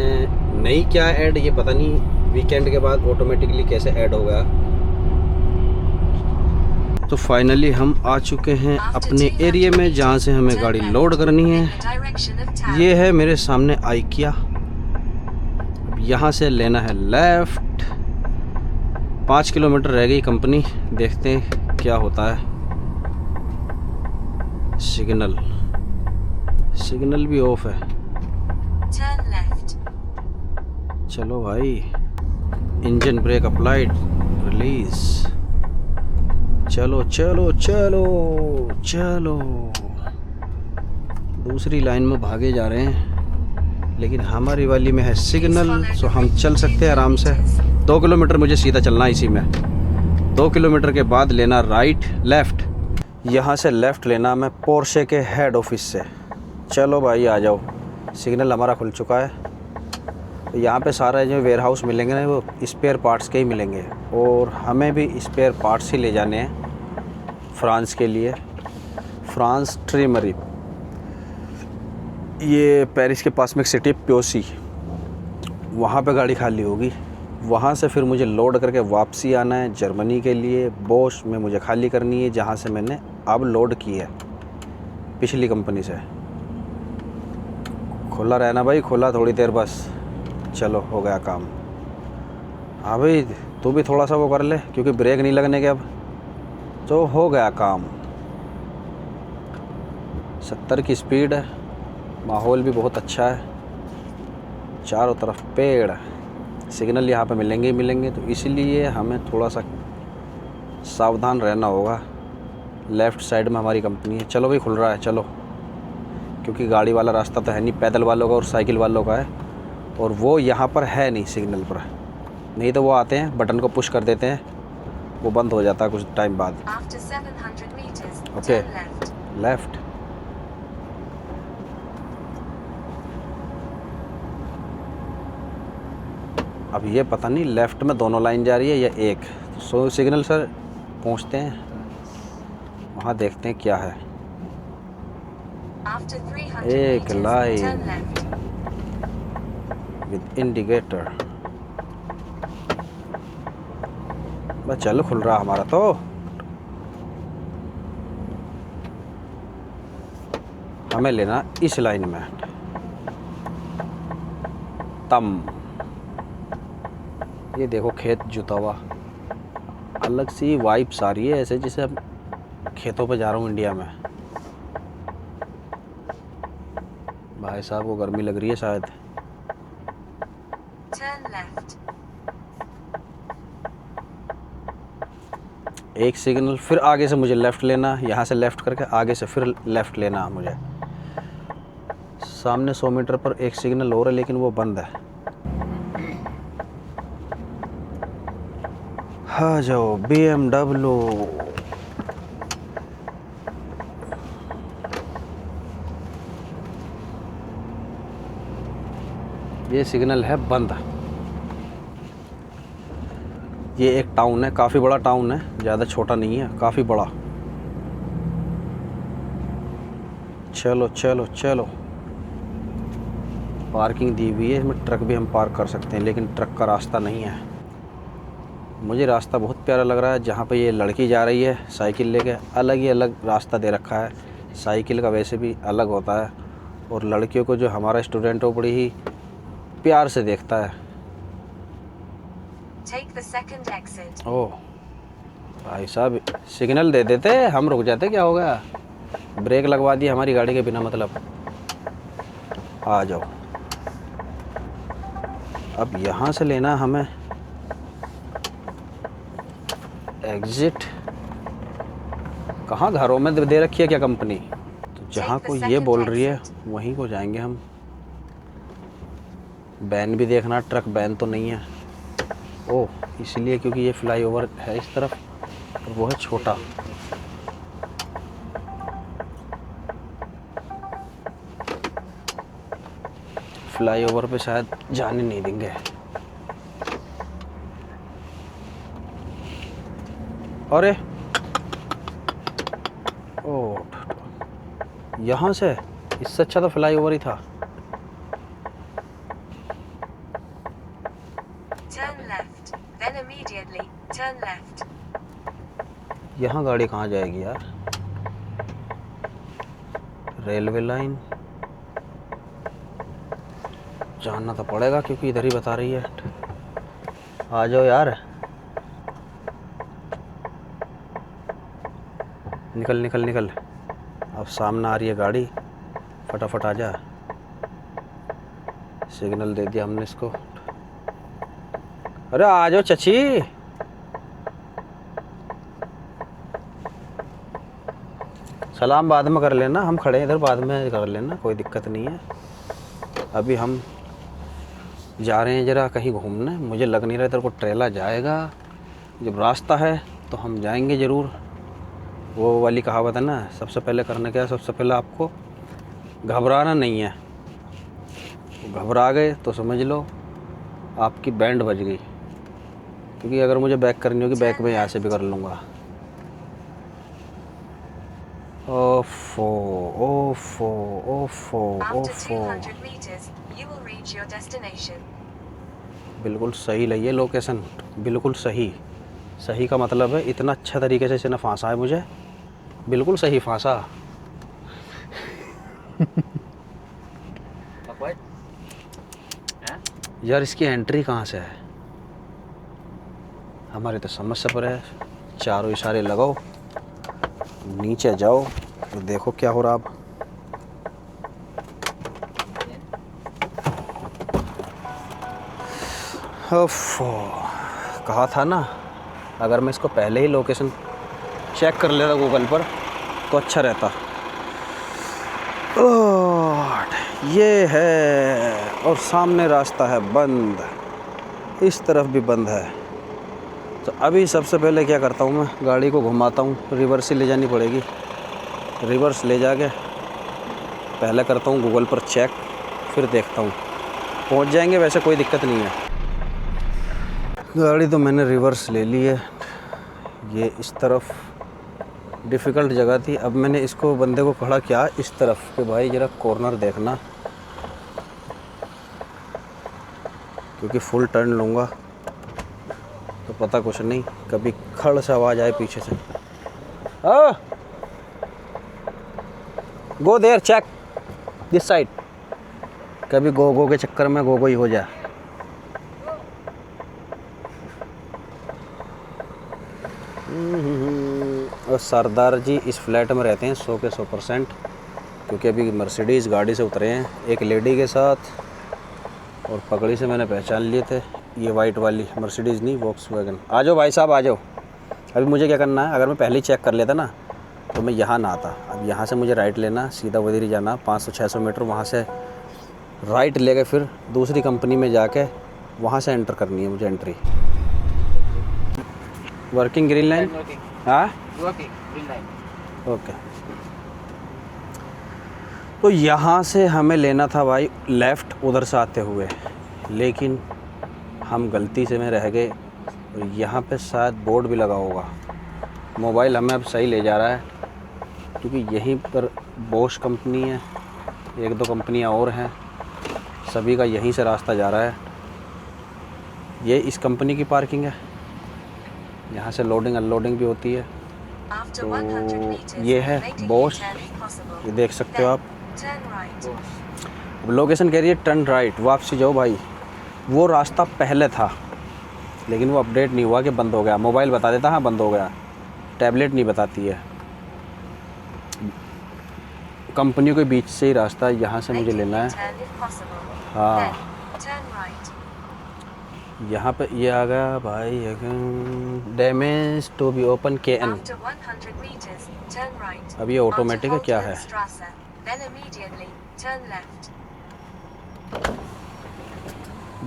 नहीं क्या ऐड, ये पता नहीं वीकेंड के बाद ऑटोमेटिकली कैसे ऐड होगा। तो फाइनली हम आ चुके हैं अपने एरिया में, जहाँ से हमें गाड़ी लोड करनी है। ये है मेरे सामने आइकिया। यहाँ से लेना है लेफ़्ट। 5 किलोमीटर रह गई कंपनी, देखते हैं क्या होता है। सिग्नल भी ऑफ है। Turn left. चलो भाई, इंजन ब्रेक अप्लाइड, रिलीज। चलो चलो चलो चलो। दूसरी लाइन में भागे जा रहे हैं, लेकिन हमारी वाली में है सिग्नल, सो हम चल सकते हैं आराम से। 2 किलोमीटर मुझे सीधा चलना है इसी में। 2 किलोमीटर के बाद लेना राइट लेफ़्ट। यहाँ से लेफ़्ट लेना मैं पोर्शे के हेड ऑफिस से। चलो भाई आ जाओ, सिग्नल हमारा खुल चुका है। यहाँ पे सारे जो वेयर हाउस मिलेंगे ना, वो स्पेयर पार्ट्स के ही मिलेंगे, और हमें भी स्पेयर पार्ट्स ही ले जाने हैं फ्रांस के लिए। फ्रांस ट्रिमरी, ये पेरिस के पास में एक सिटी प्योसी, वहाँ पे गाड़ी खाली होगी। वहाँ से फिर मुझे लोड करके वापसी आना है जर्मनी के लिए। बोश में मुझे खाली करनी है, जहाँ से मैंने अब लोड की है पिछली कंपनी से। खुला रहना भाई, खुला थोड़ी देर बस। चलो हो गया काम। हाँ भाई तू भी थोड़ा सा वो कर ले, क्योंकि ब्रेक नहीं लगने के अब। तो हो गया काम। 70 की स्पीड है, माहौल भी बहुत अच्छा है, चारों तरफ पेड़, सिग्नल यहाँ पे मिलेंगे ही मिलेंगे। तो इसलिए हमें थोड़ा सा सावधान रहना होगा। लेफ़्ट साइड में हमारी कंपनी है। चलो भाई खुल रहा है, चलो, क्योंकि गाड़ी वाला रास्ता तो है नहीं, पैदल वालों का और साइकिल वालों का है, और वो यहाँ पर है नहीं सिग्नल पर। नहीं तो वो आते हैं, बटन को पुश कर देते हैं, वो बंद हो जाता है कुछ टाइम बाद। After 700 meters, Okay. turn left. Left. अब ये पता नहीं लेफ़्ट में दोनों लाइन जा रही है या एक। सो सिग्नल सर पहुँचते हैं, वहाँ देखते हैं क्या है। After 300 एक meters, line turn left. With indicator. बस चलो खुल रहा हमारा। तो हमें लेना इस लाइन में। ख़त्म। ये देखो खेत जुता हुआ, अलग सी वाइब्स आ रही है, ऐसे जैसे अब खेतों पे जा रहा हूँ इंडिया में। भाई साहब को गर्मी लग रही है शायद। Turn left. एक सिग्नल, फिर आगे से मुझे लेफ़्ट लेना, यहाँ से लेफ़्ट करके आगे से फिर लेफ़्ट लेना मुझे। सामने 100 मीटर पर एक सिग्नल और है, लेकिन वो बंद है। हाँ जाओ BMW। ये सिग्नल है बंद। ये एक टाउन है, काफ़ी बड़ा टाउन है, ज़्यादा छोटा नहीं है, काफ़ी बड़ा। चलो चलो चलो। पार्किंग दी हुई है, इसमें ट्रक भी हम पार्क कर सकते हैं, लेकिन ट्रक का रास्ता नहीं है। मुझे रास्ता बहुत प्यारा लग रहा है, जहाँ पे ये लड़की जा रही है साइकिल लेके, अलग ही अलग रास्ता दे रखा है। साइकिल का वैसे भी अलग होता है, और लड़कियों को जो हमारा स्टूडेंट हो बड़ी ही प्यार से देखता है। Take the second exit. ओह भाई साहब, सिग्नल दे देते हम रुक जाते, क्या हो गया? ब्रेक लगवा दी हमारी गाड़ी के बिना मतलब। आ जाओ। अब यहाँ से लेना हमें एग्जिट। कहाँ घरों में दे रखी है क्या कंपनी? तो जहाँ को ये बोल रही है वहीं को जाएंगे हम। बैन भी देखना, ट्रक बैन तो नहीं है। ओह, इसलिए क्योंकि ये फ्लाईओवर है इस तरफ और वो है छोटा। फ्लाईओवर पे शायद जाने नहीं देंगे। अरे ओह, यहाँ से इससे अच्छा तो फ्लाईओवर ही था। Turn left. Then immediately turn left. यहाँ गाड़ी कहाँ जाएगी यार? रेलवे लाइन जानना तो पड़ेगा, क्योंकि इधर ही बता रही है। आ जाओ यार, निकल निकल निकल। अब सामने आ रही है गाड़ी, फटाफट आ जा। सिग्नल दे दिया हमने इसको। अरे आ जाओ चची। सलाम बाद में कर लेना, हम खड़े हैं इधर, बाद में कर लेना, कोई दिक्कत नहीं है। अभी हम जा रहे हैं जरा कहीं घूमने। मुझे लग नहीं रहा इधर को ट्रेला जाएगा। जब रास्ता है तो हम जाएंगे ज़रूर। वो वाली कहावत है ना, सबसे पहले करना क्या है? सबसे पहले आपको घबराना नहीं है। घबरा गए तो समझ लो आपकी बैंड बज गई, क्योंकि अगर मुझे बैक करनी होगी, बैक में यहाँ से भी कर लूँगा। ओफो ओफो ओफो After ओफो। 200 meters, you will reach your destination. बिल्कुल सही लगी है लोकेशन, बिल्कुल सही। सही का मतलब है इतना अच्छा तरीके से इसने फांसा है मुझे, बिल्कुल सही फांसा। What? Huh? यार इसकी एंट्री कहाँ से है? हमारे तो समझ से पर है। चारों इशारे लगाओ, नीचे जाओ तो देखो क्या हो रहा अब। ओफो, कहा था ना, अगर मैं इसको पहले ही लोकेशन चेक कर लेता गूगल पर तो अच्छा रहता। ओह, ये है, और सामने रास्ता है बंद, इस तरफ भी बंद है। तो अभी सबसे पहले क्या करता हूँ, मैं गाड़ी को घुमाता हूँ। रिवर्स ही ले जानी पड़ेगी। रिवर्स ले जाके पहले करता हूँ गूगल पर चेक, फिर देखता हूँ पहुँच जाएंगे। वैसे कोई दिक्कत नहीं है। गाड़ी तो मैंने रिवर्स ले ली है। ये इस तरफ डिफ़िकल्ट जगह थी। अब मैंने इसको बंदे को खड़ा किया इस तरफ कि भाई ज़रा कॉर्नर देखना, क्योंकि फुल टर्न लूँगा तो पता कुछ नहीं, कभी खड़ से आवाज़ आए पीछे से। Go there, check this side. कभी गो के चक्कर में गो ही हो जाए। और सरदार जी इस फ्लैट में रहते हैं 100 के 100%, क्योंकि अभी मर्सिडीज़ गाड़ी से उतरे हैं एक लेडी के साथ, और पगड़ी से मैंने पहचान लिए थे। ये वाइट वाली मर्सिडीज़ नहीं, वॉक्सवैगन। आ जाओ भाई साहब आ जाओ। अभी मुझे क्या करना है, अगर मैं पहले ही चेक कर लेता ना तो मैं यहाँ ना आता। अब यहाँ से मुझे राइट लेना, सीधा वधीरी जाना 500-600 मीटर, वहाँ से राइट लेके फिर दूसरी कंपनी में जाके वहाँ से एंटर करनी है मुझे एंट्री। Working green line. हाँ Working. Green line. ओके। तो यहाँ से हमें लेना था भाई लेफ़्ट उधर से आते हुए, लेकिन हम गलती से में रह गए। और यहाँ पे शायद बोर्ड भी लगा होगा। मोबाइल हमें अब सही ले जा रहा है, क्योंकि यहीं पर बोश कंपनी है, 1-2 कंपनियाँ और हैं, सभी का यहीं से रास्ता जा रहा है। ये इस कंपनी की पार्किंग है, यहाँ से लोडिंग अनलोडिंग भी होती है। After 100 meters, ये है make a Bose, U-turn if possible. ये देख सकते हो आप। Turn right. अब लोकेशन कह रही है टर्न राइट, वापसी जाओ भाई। वो रास्ता पहले था, लेकिन वो अपडेट नहीं हुआ कि बंद हो गया। मोबाइल बता देता हाँ बंद हो गया, टैबलेट नहीं बताती है। कंपनियों के बीच से ही रास्ता है, यहाँ से Make मुझे a लेना है। U-turn if possible. हाँ Then turn right. यहाँ पे ये आ गया भाई, damage to be open KN। After 100 meters, turn right. अब ये ऑटोमेटिक है क्या है? Strasse. Then immediately turn left.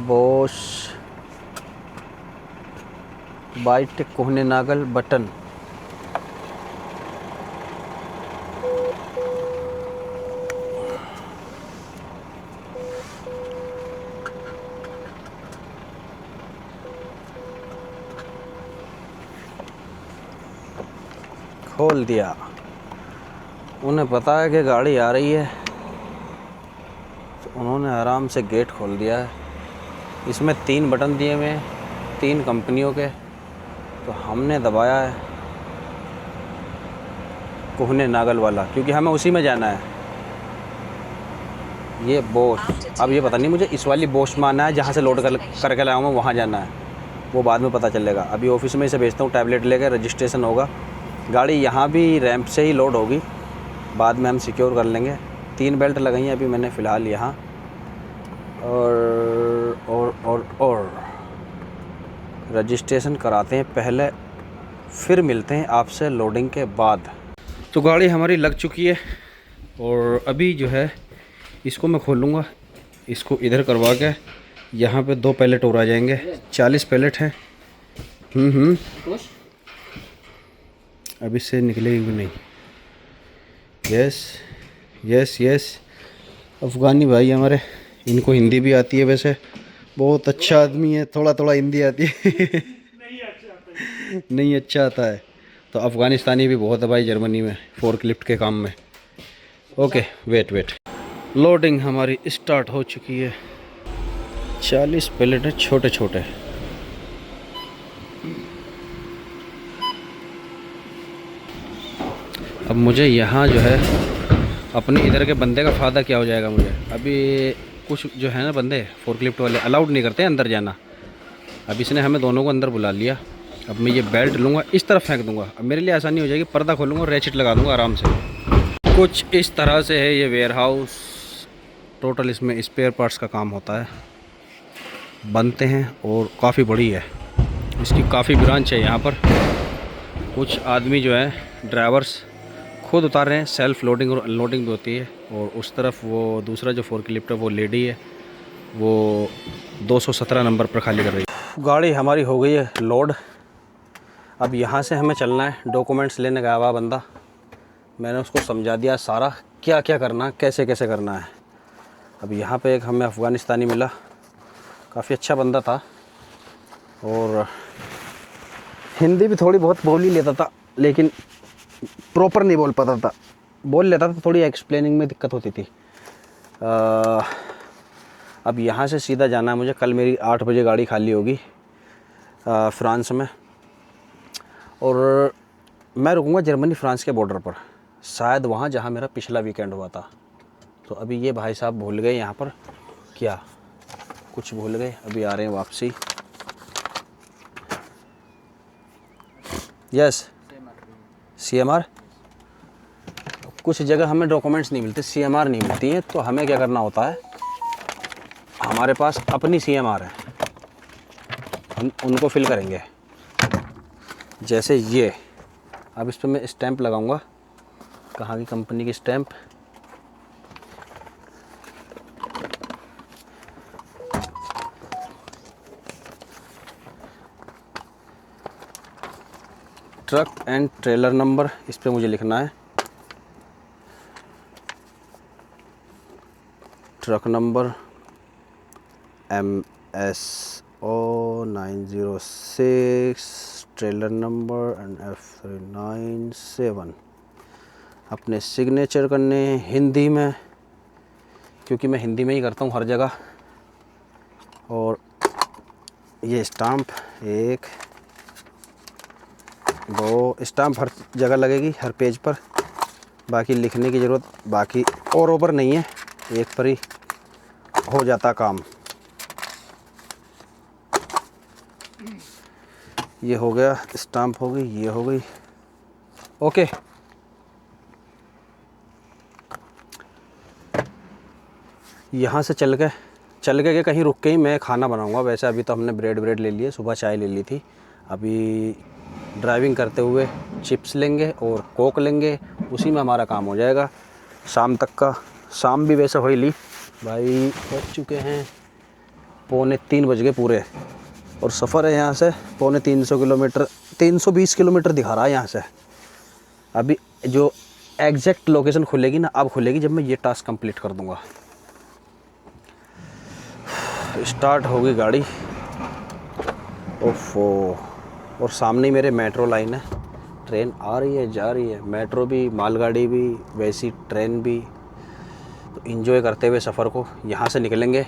बोश बाइट कोहने नागल बटन। खोल दिया। उन्हें पता है कि गाड़ी आ रही है, तो उन्होंने आराम से गेट खोल दिया है। इसमें 3 बटन दिए हुए हैं, 3 कंपनियों के, तो हमने दबाया है कोहने नागल वाला, क्योंकि हमें उसी में जाना है। ये बोश, अब ये पता नहीं मुझे इस वाली बोश में आना है जहाँ से लोड करके लाया हूँ मैं, वहाँ जाना है, वो बाद में पता चलेगा। अभी ऑफिस में इसे भेजता हूँ, टैबलेट लेकर रजिस्ट्रेशन होगा। गाड़ी यहाँ भी रैंप से ही लोड होगी, बाद में हम सिक्योर कर लेंगे। 3 बेल्ट लगाई हैं अभी मैंने फ़िलहाल यहाँ। और रजिस्ट्रेशन कराते हैं पहले, फिर मिलते हैं आपसे लोडिंग के बाद। तो गाड़ी हमारी लग चुकी है, और अभी जो है इसको मैं खोलूँगा। इसको इधर करवा के यहाँ पे 2 पैलेट और आ जाएंगे। 40 पैलेट हैं। Push. अब इससे निकलेगी भी नहीं। Yes yes yes. अफ़गानी भाई हमारे, इनको हिंदी भी आती है वैसे, बहुत अच्छा आदमी है। थोड़ा थोड़ा हिंदी आती है नहीं अच्छा आता है। तो अफ़गानिस्तानी भी बहुत है भाई जर्मनी में, फोर्कलिफ्ट के काम में। Okay wait. लोडिंग हमारी स्टार्ट हो चुकी है। 40 पैलेट हैं छोटे छोटे। अब मुझे यहाँ जो है अपने इधर के बंदे का फ़ायदा क्या हो जाएगा मुझे। अभी कुछ जो है ना बंदे फोर्कलिफ्ट वाले अलाउड नहीं करते हैं अंदर जाना। अब इसने हमें दोनों को अंदर बुला लिया। अब मैं ये बेल्ट लूँगा, इस तरफ फेंक दूँगा। अब मेरे लिए आसानी हो जाएगी, पर्दा खोलूँगा और रैचेट लगा दूँगा आराम से। कुछ इस तरह से है ये वेयर हाउस। टोटल इसमें स्पेयर पार्ट्स का काम होता है, बनते हैं, और काफ़ी बड़ी है। इसकी काफ़ी ब्रांच है यहाँ पर। कुछ आदमी जो है ड्राइवर्स खुद उतार रहे हैं, सेल्फ लोडिंग और अनलोडिंग भी होती है। और उस तरफ वो दूसरा जो फोर्कलिफ्ट है वो लेडी है, वो 217 नंबर पर खाली कर रही है। गाड़ी हमारी हो गई है लोड। अब यहाँ से हमें चलना है। डॉक्यूमेंट्स लेने गया हुआ बंदा, मैंने उसको समझा दिया सारा क्या क्या करना है, कैसे कैसे करना है। अब यहाँ पे एक हमें अफ़गानिस्तानी मिला, काफ़ी अच्छा बंदा था, और हिंदी भी थोड़ी बहुत बोल ही लेता था, लेकिन प्रॉपर नहीं बोल पाता था। बोल लेता था, थोड़ी एक्सप्लेनिंग में दिक्कत होती थी। अब यहाँ से सीधा जाना है मुझे। कल मेरी 8 बजे गाड़ी खाली होगी फ्रांस में, और मैं रुकूँगा जर्मनी फ्रांस के बॉर्डर पर, शायद वहाँ जहाँ मेरा पिछला वीकेंड हुआ था। तो अभी ये भाई साहब भूल गए यहाँ पर क्या, कुछ भूल गए, अभी आ रहे हैं वापसी। Yes Same agreement. CMR। कुछ जगह हमें डॉक्यूमेंट्स नहीं मिलते, CMR नहीं मिलती है, तो हमें क्या करना होता है, हमारे पास अपनी CMR है, हम उनको फिल करेंगे। जैसे ये, अब इस पर मैं स्टैंप लगाऊंगा, कहाँ की कंपनी की stamp, truck and trailer number, इस पे मुझे लिखना है। Truck number MSO906, trailer number NF397। अपने सिग्नेचर करने हिंदी में, क्योंकि मैं हिंदी में ही करता हूँ हर जगह। और ये स्टाम्प, 1 2 स्टाम्प हर जगह लगेगी, हर पेज पर। बाकी लिखने की ज़रूरत बाकी और ऊपर नहीं है, एक पर ही हो जाता काम। ये हो गया, स्टाम्प हो गई, ये हो गई, ओके। यहाँ से चल के कहीं रुक के ही मैं खाना बनाऊंगा। वैसे अभी तो हमने ब्रेड ले लिए, सुबह चाय ले ली थी। अभी ड्राइविंग करते हुए चिप्स लेंगे और कोक लेंगे, उसी में हमारा काम हो जाएगा शाम तक का। शाम भी वैसे हो ही ली भाई, बज चुके हैं 2:45 बज गए पूरे। और सफ़र है यहाँ से 350 किलोमीटर, 320 किलोमीटर दिखा रहा है यहाँ से। अभी जो एग्जैक्ट लोकेशन खुलेगी ना, अब खुलेगी जब मैं ये टास्क कंप्लीट कर दूँगा। स्टार्ट होगी गाड़ी, ओफो। और सामने ही मेरे मेट्रो लाइन है, ट्रेन आ रही है जा रही है, मेट्रो भी, मालगाड़ी भी, वैसी ट्रेन भी। तो इन्जॉय करते हुए सफ़र को यहाँ से निकलेंगे।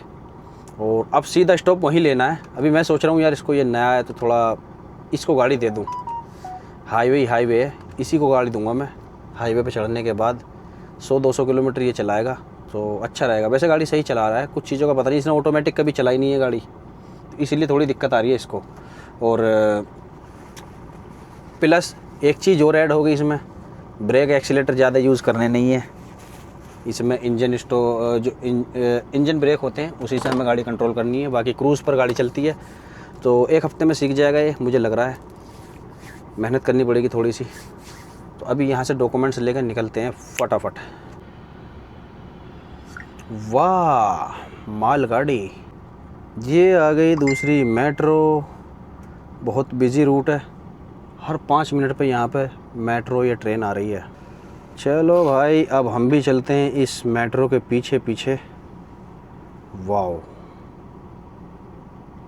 और अब सीधा स्टॉप वहीं लेना है। अभी मैं सोच रहा हूँ यार, इसको ये नया है तो थोड़ा इसको गाड़ी दे दूँ। हाईवे है, इसी को गाड़ी दूंगा मैं। हाईवे पे चढ़ने के बाद 100-200 किलोमीटर ये चलाएगा तो अच्छा रहेगा। वैसे गाड़ी सही चला रहा है, कुछ चीज़ों का पता नहीं, इसने ऑटोमेटिक कभी चलाई नहीं है गाड़ी, तो इसीलिए थोड़ी दिक्कत आ रही है इसको। और प्लस एक चीज़ और ऐड हो गई इसमें, ब्रेक एक्सीलेटर ज़्यादा यूज़ करने नहीं है इसमें। इंजन ब्रेक होते हैं, उसी से हमें गाड़ी कंट्रोल करनी है। बाकी क्रूज़ पर गाड़ी चलती है, तो 1 हफ्ते में सीख जाएगा ये, मुझे लग रहा है। मेहनत करनी पड़ेगी थोड़ी सी। तो अभी यहाँ से डॉक्यूमेंट्स लेकर निकलते हैं फटाफट। वाह मालगाड़ी, ये आ गई दूसरी मेट्रो। बहुत बिजी रूट है, हर 5 मिनट पे यहाँ पे मेट्रो या ट्रेन आ रही है। चलो भाई, अब हम भी चलते हैं इस मेट्रो के पीछे पीछे। वाह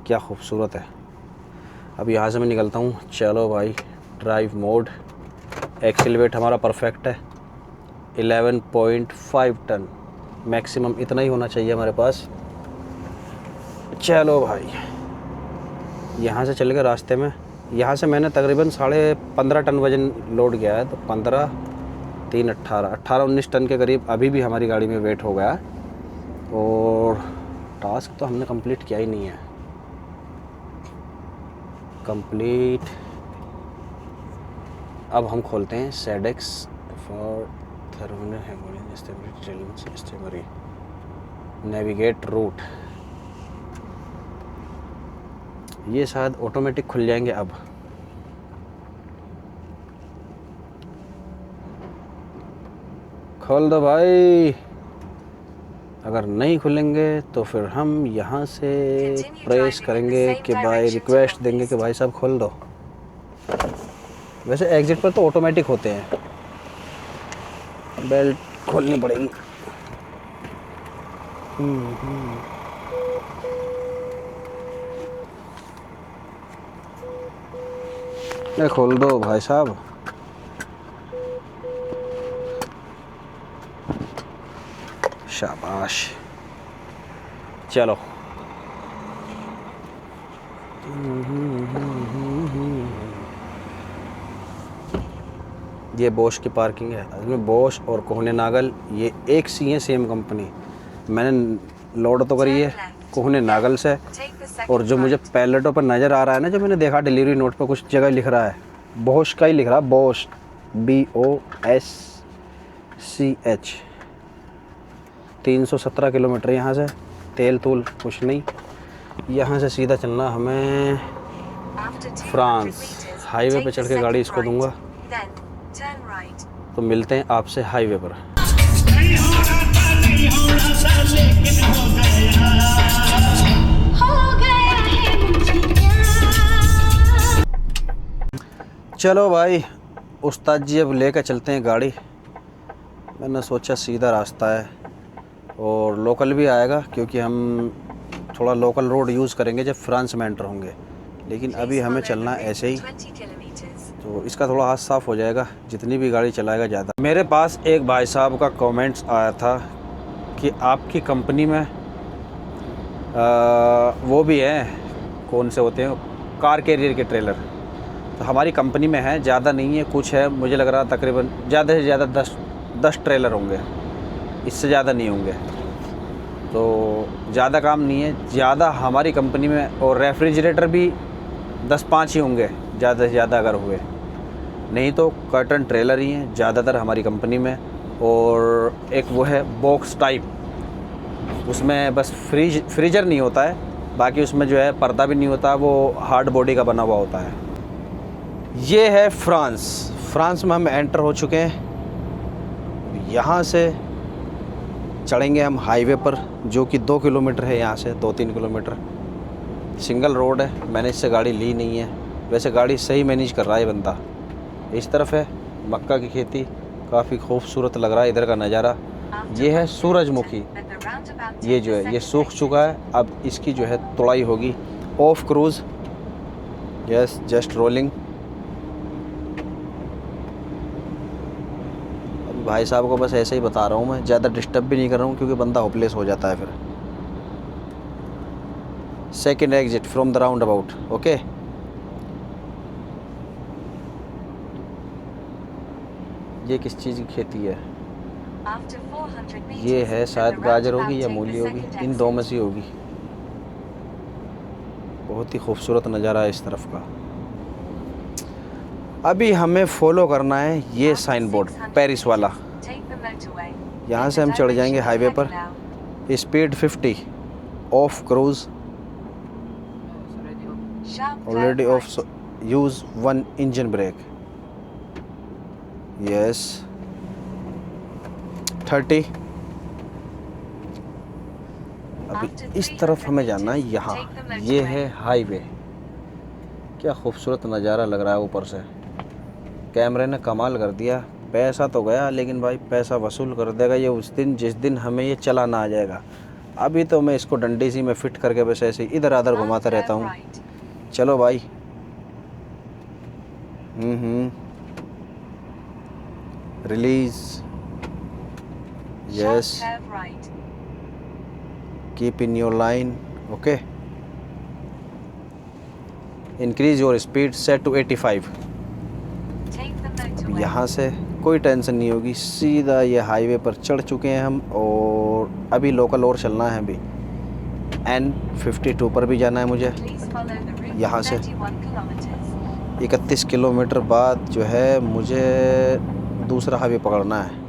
क्या खूबसूरत है। अब यहाँ से मैं निकलता हूँ। चलो भाई, ड्राइव मोड, एक्सीलरेट हमारा परफेक्ट है, 11.5 टन मैक्सिमम, इतना ही होना चाहिए हमारे पास। चलो भाई, यहाँ से चल के रास्ते में, यहाँ से मैंने तकरीबन 15.5 टन वज़न लोड किया है, तो 15, 3, 18-19 टन के करीब अभी भी हमारी गाड़ी में वेट हो गया है। और टास्क तो हमने कंप्लीट किया ही नहीं है। कंप्लीट। अब हम खोलते हैं सेडेक्स फॉर थर्मिनल नेविगेट रूट। ये शायद ऑटोमेटिक खुल जाएंगे अब। खोल दो भाई। अगर नहीं खुलेंगे तो फिर हम यहाँ से प्रेस करेंगे कि भाई, रिक्वेस्ट देंगे कि भाई साहब खोल दो। वैसे एग्जिट पर तो ऑटोमेटिक होते हैं। बेल्ट खोलनी पड़ेगी। ये खोल दो भाई साहब। शाबाश। चलो ये बोश की पार्किंग है। इसमें बोश और कोहने नागल ये एक सी है, सेम कंपनी। मैंने लोड तो करी है कोहने नागल से। और जो मुझे पैलेटों पर नज़र आ रहा है ना, जो मैंने देखा डिलीवरी नोट पर कुछ जगह लिख रहा है बोश का ही लिख रहा, बोश BOSCH। 317 किलोमीटर यहाँ से, तेल तूल कुछ नहीं। यहाँ से सीधा चलना हमें After 200 फ्रांस। meters, हाईवे पे take चढ़ the के गाड़ी second इसको right, दूंगा, then turn right. तो मिलते हैं आपसे हाईवे पर। चलो भाई उस्ताद जी, अब लेकर चलते हैं गाड़ी। मैंने सोचा सीधा रास्ता है और लोकल भी आएगा, क्योंकि हम थोड़ा लोकल रोड यूज़ करेंगे जब फ्रांस में एंटर होंगे। लेकिन अभी हमें चलना ऐसे ही, 20 kilometers. तो इसका थोड़ा हाथ साफ़ हो जाएगा जितनी भी गाड़ी चलाएगा ज़्यादा। मेरे पास एक भाई साहब का कमेंट्स आया था कि आपकी कंपनी में वो भी हैं, कौन से होते हैं, कार कैरियर के ट्रेलर। तो हमारी कंपनी में है, ज़्यादा नहीं है, कुछ है, मुझे लग रहा तकरीबन ज़्यादा से ज़्यादा 10 ट्रेलर होंगे, इससे ज़्यादा नहीं होंगे। तो ज़्यादा काम नहीं है, ज़्यादा हमारी कंपनी में। और रेफ्रिजरेटर भी 10-5 ही होंगे ज़्यादा से ज़्यादा अगर हुए, नहीं तो कर्टन ट्रेलर ही हैं ज़्यादातर हमारी कंपनी में। और एक वो है बॉक्स टाइप, उसमें बस फ्रीजर नहीं होता है, बाकी उसमें जो है पर्दा भी नहीं होता, वो हार्ड बॉडी का बना हुआ होता है। ये है फ्रांस में हम एंटर हो चुके हैं। यहाँ से चढ़ेंगे हम हाईवे पर, जो कि 2 किलोमीटर है यहाँ से, 2-3 किलोमीटर। सिंगल रोड है, मैंने इससे गाड़ी ली नहीं है। वैसे गाड़ी सही मैनेज कर रहा है बंदा। इस तरफ है मक्का की खेती, काफ़ी खूबसूरत लग रहा है इधर का नज़ारा। ये है सूरजमुखी, ये जो है ये सूख चुका है, अब इसकी जो है तुड़ाई होगी। Off cruise, yes, just rolling. अभी भाई साहब को बस ऐसे ही बता रहा हूँ मैं, ज़्यादा डिस्टर्ब भी नहीं कर रहा हूँ, क्योंकि बंदा होपलेस हो जाता है फिर। Second exit from the round about, okay. ये किस चीज़ की खेती है? After 400 meters, ये है शायद then the गाजर roundabout, होगी या take the मूली होगी, second इन दो exit. में से होगी। बहुत ही खूबसूरत नज़ारा है इस तरफ का। अभी हमें फॉलो करना है ये After साइन बोर्ड 600 पेरिस वाला। meters, take the motorway. यहाँ In से the हम चढ़ जाएंगे direction हाईवे you're पर। heading now. Speed 50, off cruise, Sharp curve already off, right. Use 1 engine brake, yes 30। अभी इस तरफ हमें जाना है, यहाँ ये है हाईवे। क्या खूबसूरत नज़ारा लग रहा है ऊपर से। कैमरे ने कमाल कर दिया। पैसा तो गया, लेकिन भाई पैसा वसूल कर देगा ये उस दिन जिस दिन हमें ये चलाना आ जाएगा। अभी तो मैं इसको डंडी सी में फिट करके बस ऐसे इधर उधर घुमाता रहता हूँ। Right. चलो भाई। Release, yes, Sharp curve right. Keep in your line, okay. Increase your speed, set to 85। Take the motorway. यहाँ से कोई टेंशन नहीं होगी, सीधा ये हाईवे पर चढ़ चुके हैं हम। और अभी लोकल और चलना है, अभी N52 पर भी जाना है मुझे। Please follow the route यहाँ से 31 kilometers. 31 किलोमीटर बाद जो है मुझे दूसरा हाईवे पकड़ना है।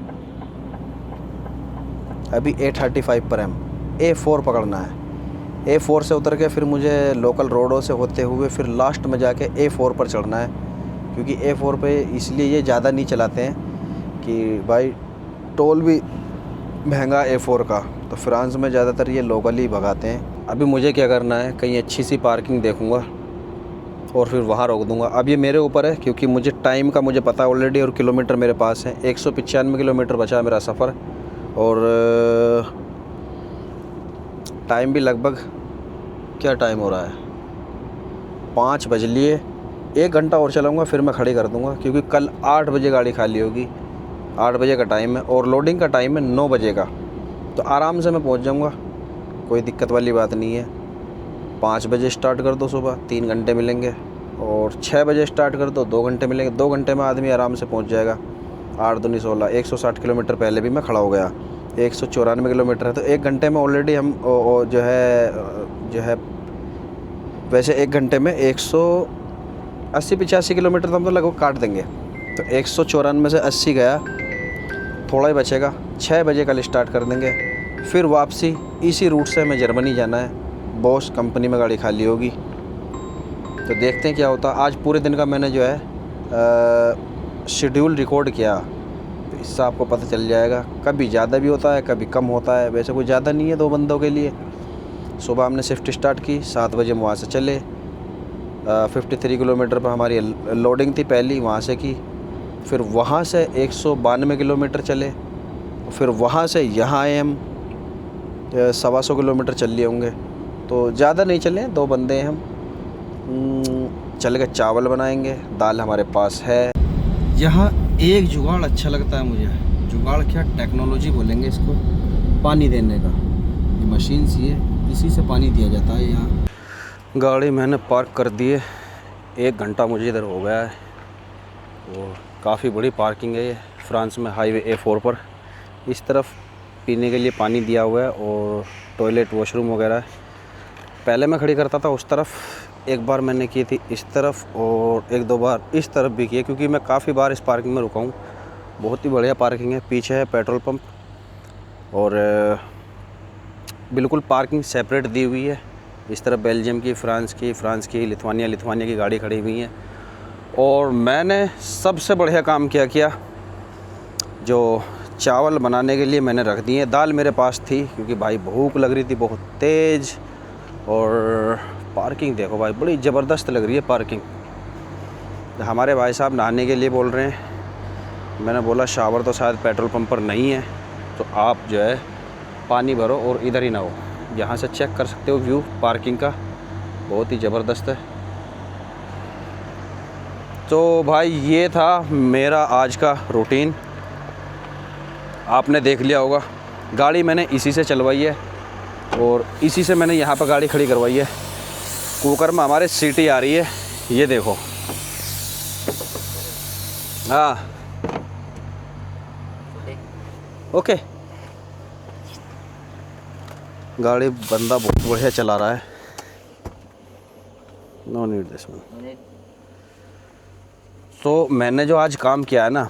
अभी A35 पर हम A4 पकड़ना है। A4 से उतर के फिर मुझे लोकल रोडों से होते हुए फिर लास्ट में जाके A4 पर चढ़ना है, क्योंकि A4 पे इसलिए ये ज़्यादा नहीं चलाते हैं कि भाई टोल भी महंगा A4 का, तो फ्रांस में ज़्यादातर ये लोकल ही भगाते हैं। अभी मुझे क्या करना है, कहीं अच्छी सी पार्किंग देखूँगा और फिर वहाँ रोक दूँगा। अब ये मेरे ऊपर है, क्योंकि मुझे टाइम का मुझे पता ऑलरेडी और किलोमीटर मेरे पास है। 195 किलोमीटर बचा मेरा सफ़र और टाइम भी लगभग, क्या टाइम हो रहा है, 5 बज लिए। 1 घंटा और चलाऊँगा फिर मैं खड़ी कर दूँगा, क्योंकि कल 8 बजे गाड़ी खाली होगी। 8 बजे का टाइम है और लोडिंग का टाइम है 9 बजे का, तो आराम से मैं पहुँच जाऊँगा, कोई दिक्कत वाली बात नहीं है। 5 बजे स्टार्ट कर दो सुबह, 3 घंटे मिलेंगे, और 6 बजे स्टार्ट कर दो, 2 घंटे मिलेंगे। 2 घंटे में आदमी आराम से पहुँच जाएगा। 8 दूनी 16, 160 किलोमीटर पहले भी मैं खड़ा हो गया। 194 किलोमीटर है, तो 1 घंटे में ऑलरेडी हम जो है वैसे 1 घंटे में 80-85 किलोमीटर तो हम तो लगभग काट देंगे। तो 194 से 80 गया, थोड़ा ही बचेगा। 6 बजे कल स्टार्ट कर देंगे, फिर वापसी इसी रूट से हमें जर्मनी जाना है। बॉश कंपनी में गाड़ी खाली होगी, तो देखते हैं क्या होता है। आज पूरे दिन का मैंने जो है शेड्यूल रिकॉर्ड किया, तो इससे आपको पता चल जाएगा। कभी ज़्यादा भी होता है, कभी कम होता है। वैसे कोई ज़्यादा नहीं है 2 बंदों के लिए। सुबह हमने शिफ्ट स्टार्ट की, 7 बजे वहाँ से चले। 53 किलोमीटर पर हमारी लोडिंग थी पहली, वहाँ से की। फिर वहाँ से 192 किलोमीटर चले, फिर वहाँ से यहाँ आए हम। 125 किलोमीटर चल लिए होंगे, तो ज़्यादा नहीं चले, 2 बंदे हैं हम। चल के चावल बनाएंगे, दाल हमारे पास है। यहाँ एक जुगाड़ अच्छा लगता है मुझे। जुगाड़ क्या, टेक्नोलॉजी बोलेंगे इसको, पानी देने का। ये मशीन सी है, इसी से पानी दिया जाता है यहाँ। गाड़ी मैंने पार्क कर दी है, 1 घंटा मुझे इधर हो गया है। और काफ़ी बड़ी पार्किंग है ये, फ्रांस में हाईवे A4 पर। इस तरफ पीने के लिए पानी दिया हुआ है और टॉयलेट वॉशरूम वगैरह है। पहले मैं खड़ी करता था उस तरफ, एक बार मैंने की थी इस तरफ और 1-2 बार इस तरफ भी की है, क्योंकि मैं काफ़ी बार इस पार्किंग में रुका हूँ। बहुत ही बढ़िया पार्किंग है। पीछे है पेट्रोल पंप और बिल्कुल पार्किंग सेपरेट दी हुई है। इस तरफ बेल्जियम की, फ्रांस की, लिथुआनिया की गाड़ी खड़ी हुई है। और मैंने सबसे बढ़िया काम किया, जो चावल बनाने के लिए मैंने रख दिए। दाल मेरे पास थी क्योंकि भाई भूख लग रही थी बहुत तेज़। और पार्किंग देखो भाई, बड़ी ज़बरदस्त लग रही है पार्किंग। हमारे भाई साहब नहाने के लिए बोल रहे हैं। मैंने बोला शावर तो शायद पेट्रोल पंप पर नहीं है, तो आप जो है पानी भरो और इधर ही नहाओ। यहाँ से चेक कर सकते हो व्यू पार्किंग का, बहुत ही ज़बरदस्त है। तो भाई ये था मेरा आज का रूटीन, आपने देख लिया होगा। गाड़ी मैंने इसी से चलवाई है और इसी से मैंने यहाँ पर गाड़ी खड़ी करवाई है। कुकर में हमारे सीटी आ रही है, ये देखो। हाँ ओके। गाड़ी बंदा बहुत बढ़िया चला रहा है। No need this one. तो मैंने जो आज काम किया है ना,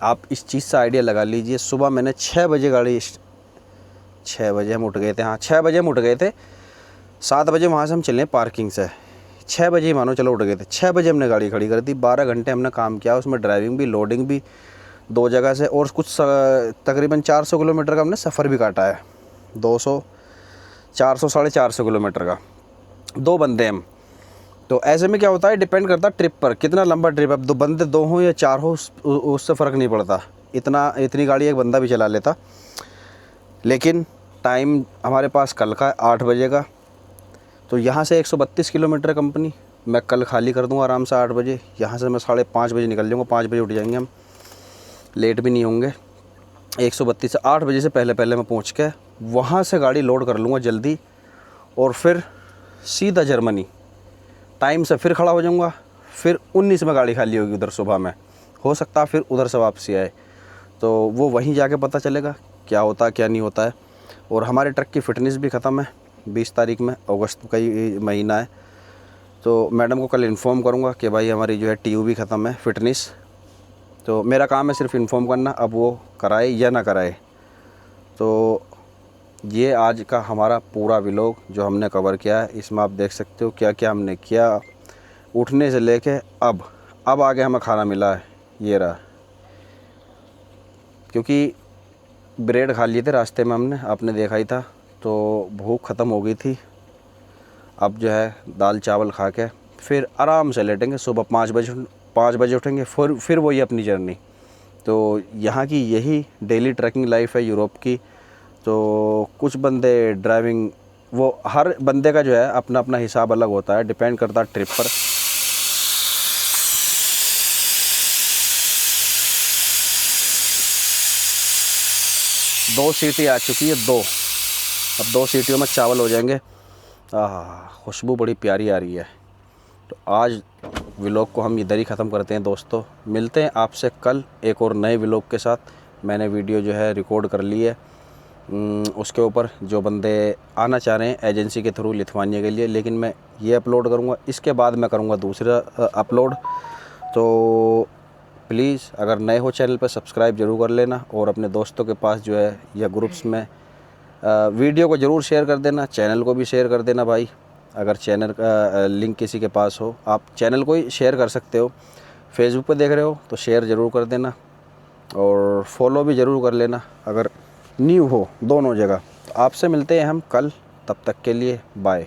आप इस चीज़ से आइडिया लगा लीजिए। सुबह मैंने 6 बजे गाड़ी, 6 बजे हम उठ गए थे। हाँ 6 बजे हम उठ गए थे। 7 बजे वहाँ से हम चले पार्किंग से। 6 बजे ही मानो चलो उठ गए थे। 6 बजे हमने गाड़ी खड़ी कर दी। 12 घंटे हमने काम किया, उसमें ड्राइविंग भी, लोडिंग भी 2 जगह से, और कुछ तकरीबन 400 किलोमीटर का हमने सफ़र भी काटा है। 200, 400, 450 किलोमीटर का। 2 बंदे हम। तो ऐसे में क्या होता है, डिपेंड करता है ट्रिप पर, कितना लंबा ट्रिप है। 2 बंदे 2 हों या 4 हो, उससे फ़र्क नहीं पड़ता। इतनी गाड़ी एक बंदा भी चला लेता। लेकिन टाइम हमारे पास कल का 8 बजे का। तो यहाँ से 132 किलोमीटर कंपनी मैं कल खाली कर दूँगा आराम से 8 बजे। यहाँ से मैं 5:30 बजे निकल जाऊँगा, 5 बजे उठ जाएंगे हम, लेट भी नहीं होंगे। 132 से 8 बजे से पहले मैं पहुँच के वहाँ से गाड़ी लोड कर लूँगा जल्दी, और फिर सीधा जर्मनी। टाइम से फिर खड़ा हो जाऊँगा। फिर 19 में गाड़ी खाली होगी उधर सुबह में, हो सकता है फिर उधर से वापसी आए। तो वो वहीं जाके पता चलेगा क्या होता है क्या नहीं होता है। और हमारे ट्रक की फ़िटनेस भी ख़त्म है 20 तारीख में, अगस्त का ही महीना है। तो मैडम को कल इन्फॉर्म करूँगा कि भाई हमारी जो है TU भी ख़त्म है, फ़िटनेस। तो मेरा काम है सिर्फ इन्फॉर्म करना, अब वो कराए या ना कराए। तो ये आज का हमारा पूरा व्लॉग जो हमने कवर किया है, इसमें आप देख सकते हो क्या क्या हमने किया, उठने से लेके अब आगे हमें खाना मिला है। ये रहा, क्योंकि ब्रेड खा लिए थे रास्ते में हमने, आपने देखा ही था, तो भूख ख़त्म हो गई थी। अब जो है दाल चावल खा के फिर आराम से लेटेंगे। सुबह 5 बजे उठेंगे, फिर वही अपनी जर्नी। तो यहाँ की यही डेली ट्रैकिंग लाइफ है यूरोप की। तो कुछ बंदे ड्राइविंग, वो हर बंदे का जो है अपना अपना हिसाब अलग होता है, डिपेंड करता है ट्रिप पर। दो सीटी आ चुकी है, 2। अब 2 सीटियों में चावल हो जाएंगे। खुशबू बड़ी प्यारी आ रही है। तो आज व्लॉग को हम इधर ही ख़त्म करते हैं दोस्तों। मिलते हैं आपसे कल एक और नए व्लॉग के साथ। मैंने वीडियो जो है रिकॉर्ड कर ली है, उसके ऊपर जो बंदे आना चाह रहे हैं एजेंसी के थ्रू लिथुआनिया के लिए, लेकिन मैं ये अपलोड करूँगा, इसके बाद मैं करूँगा दूसरा अपलोड। तो प्लीज़ अगर नए हो चैनल पर सब्सक्राइब ज़रूर कर लेना और अपने दोस्तों के पास जो है या ग्रुप्स में वीडियो को ज़रूर शेयर कर देना, चैनल को भी शेयर कर देना भाई। अगर चैनल का लिंक किसी के पास हो, आप चैनल को ही शेयर कर सकते हो। फेसबुक पे देख रहे हो तो शेयर ज़रूर कर देना और फॉलो भी ज़रूर कर लेना अगर न्यू हो, दोनों जगह। आपसे मिलते हैं हम कल, तब तक के लिए बाय।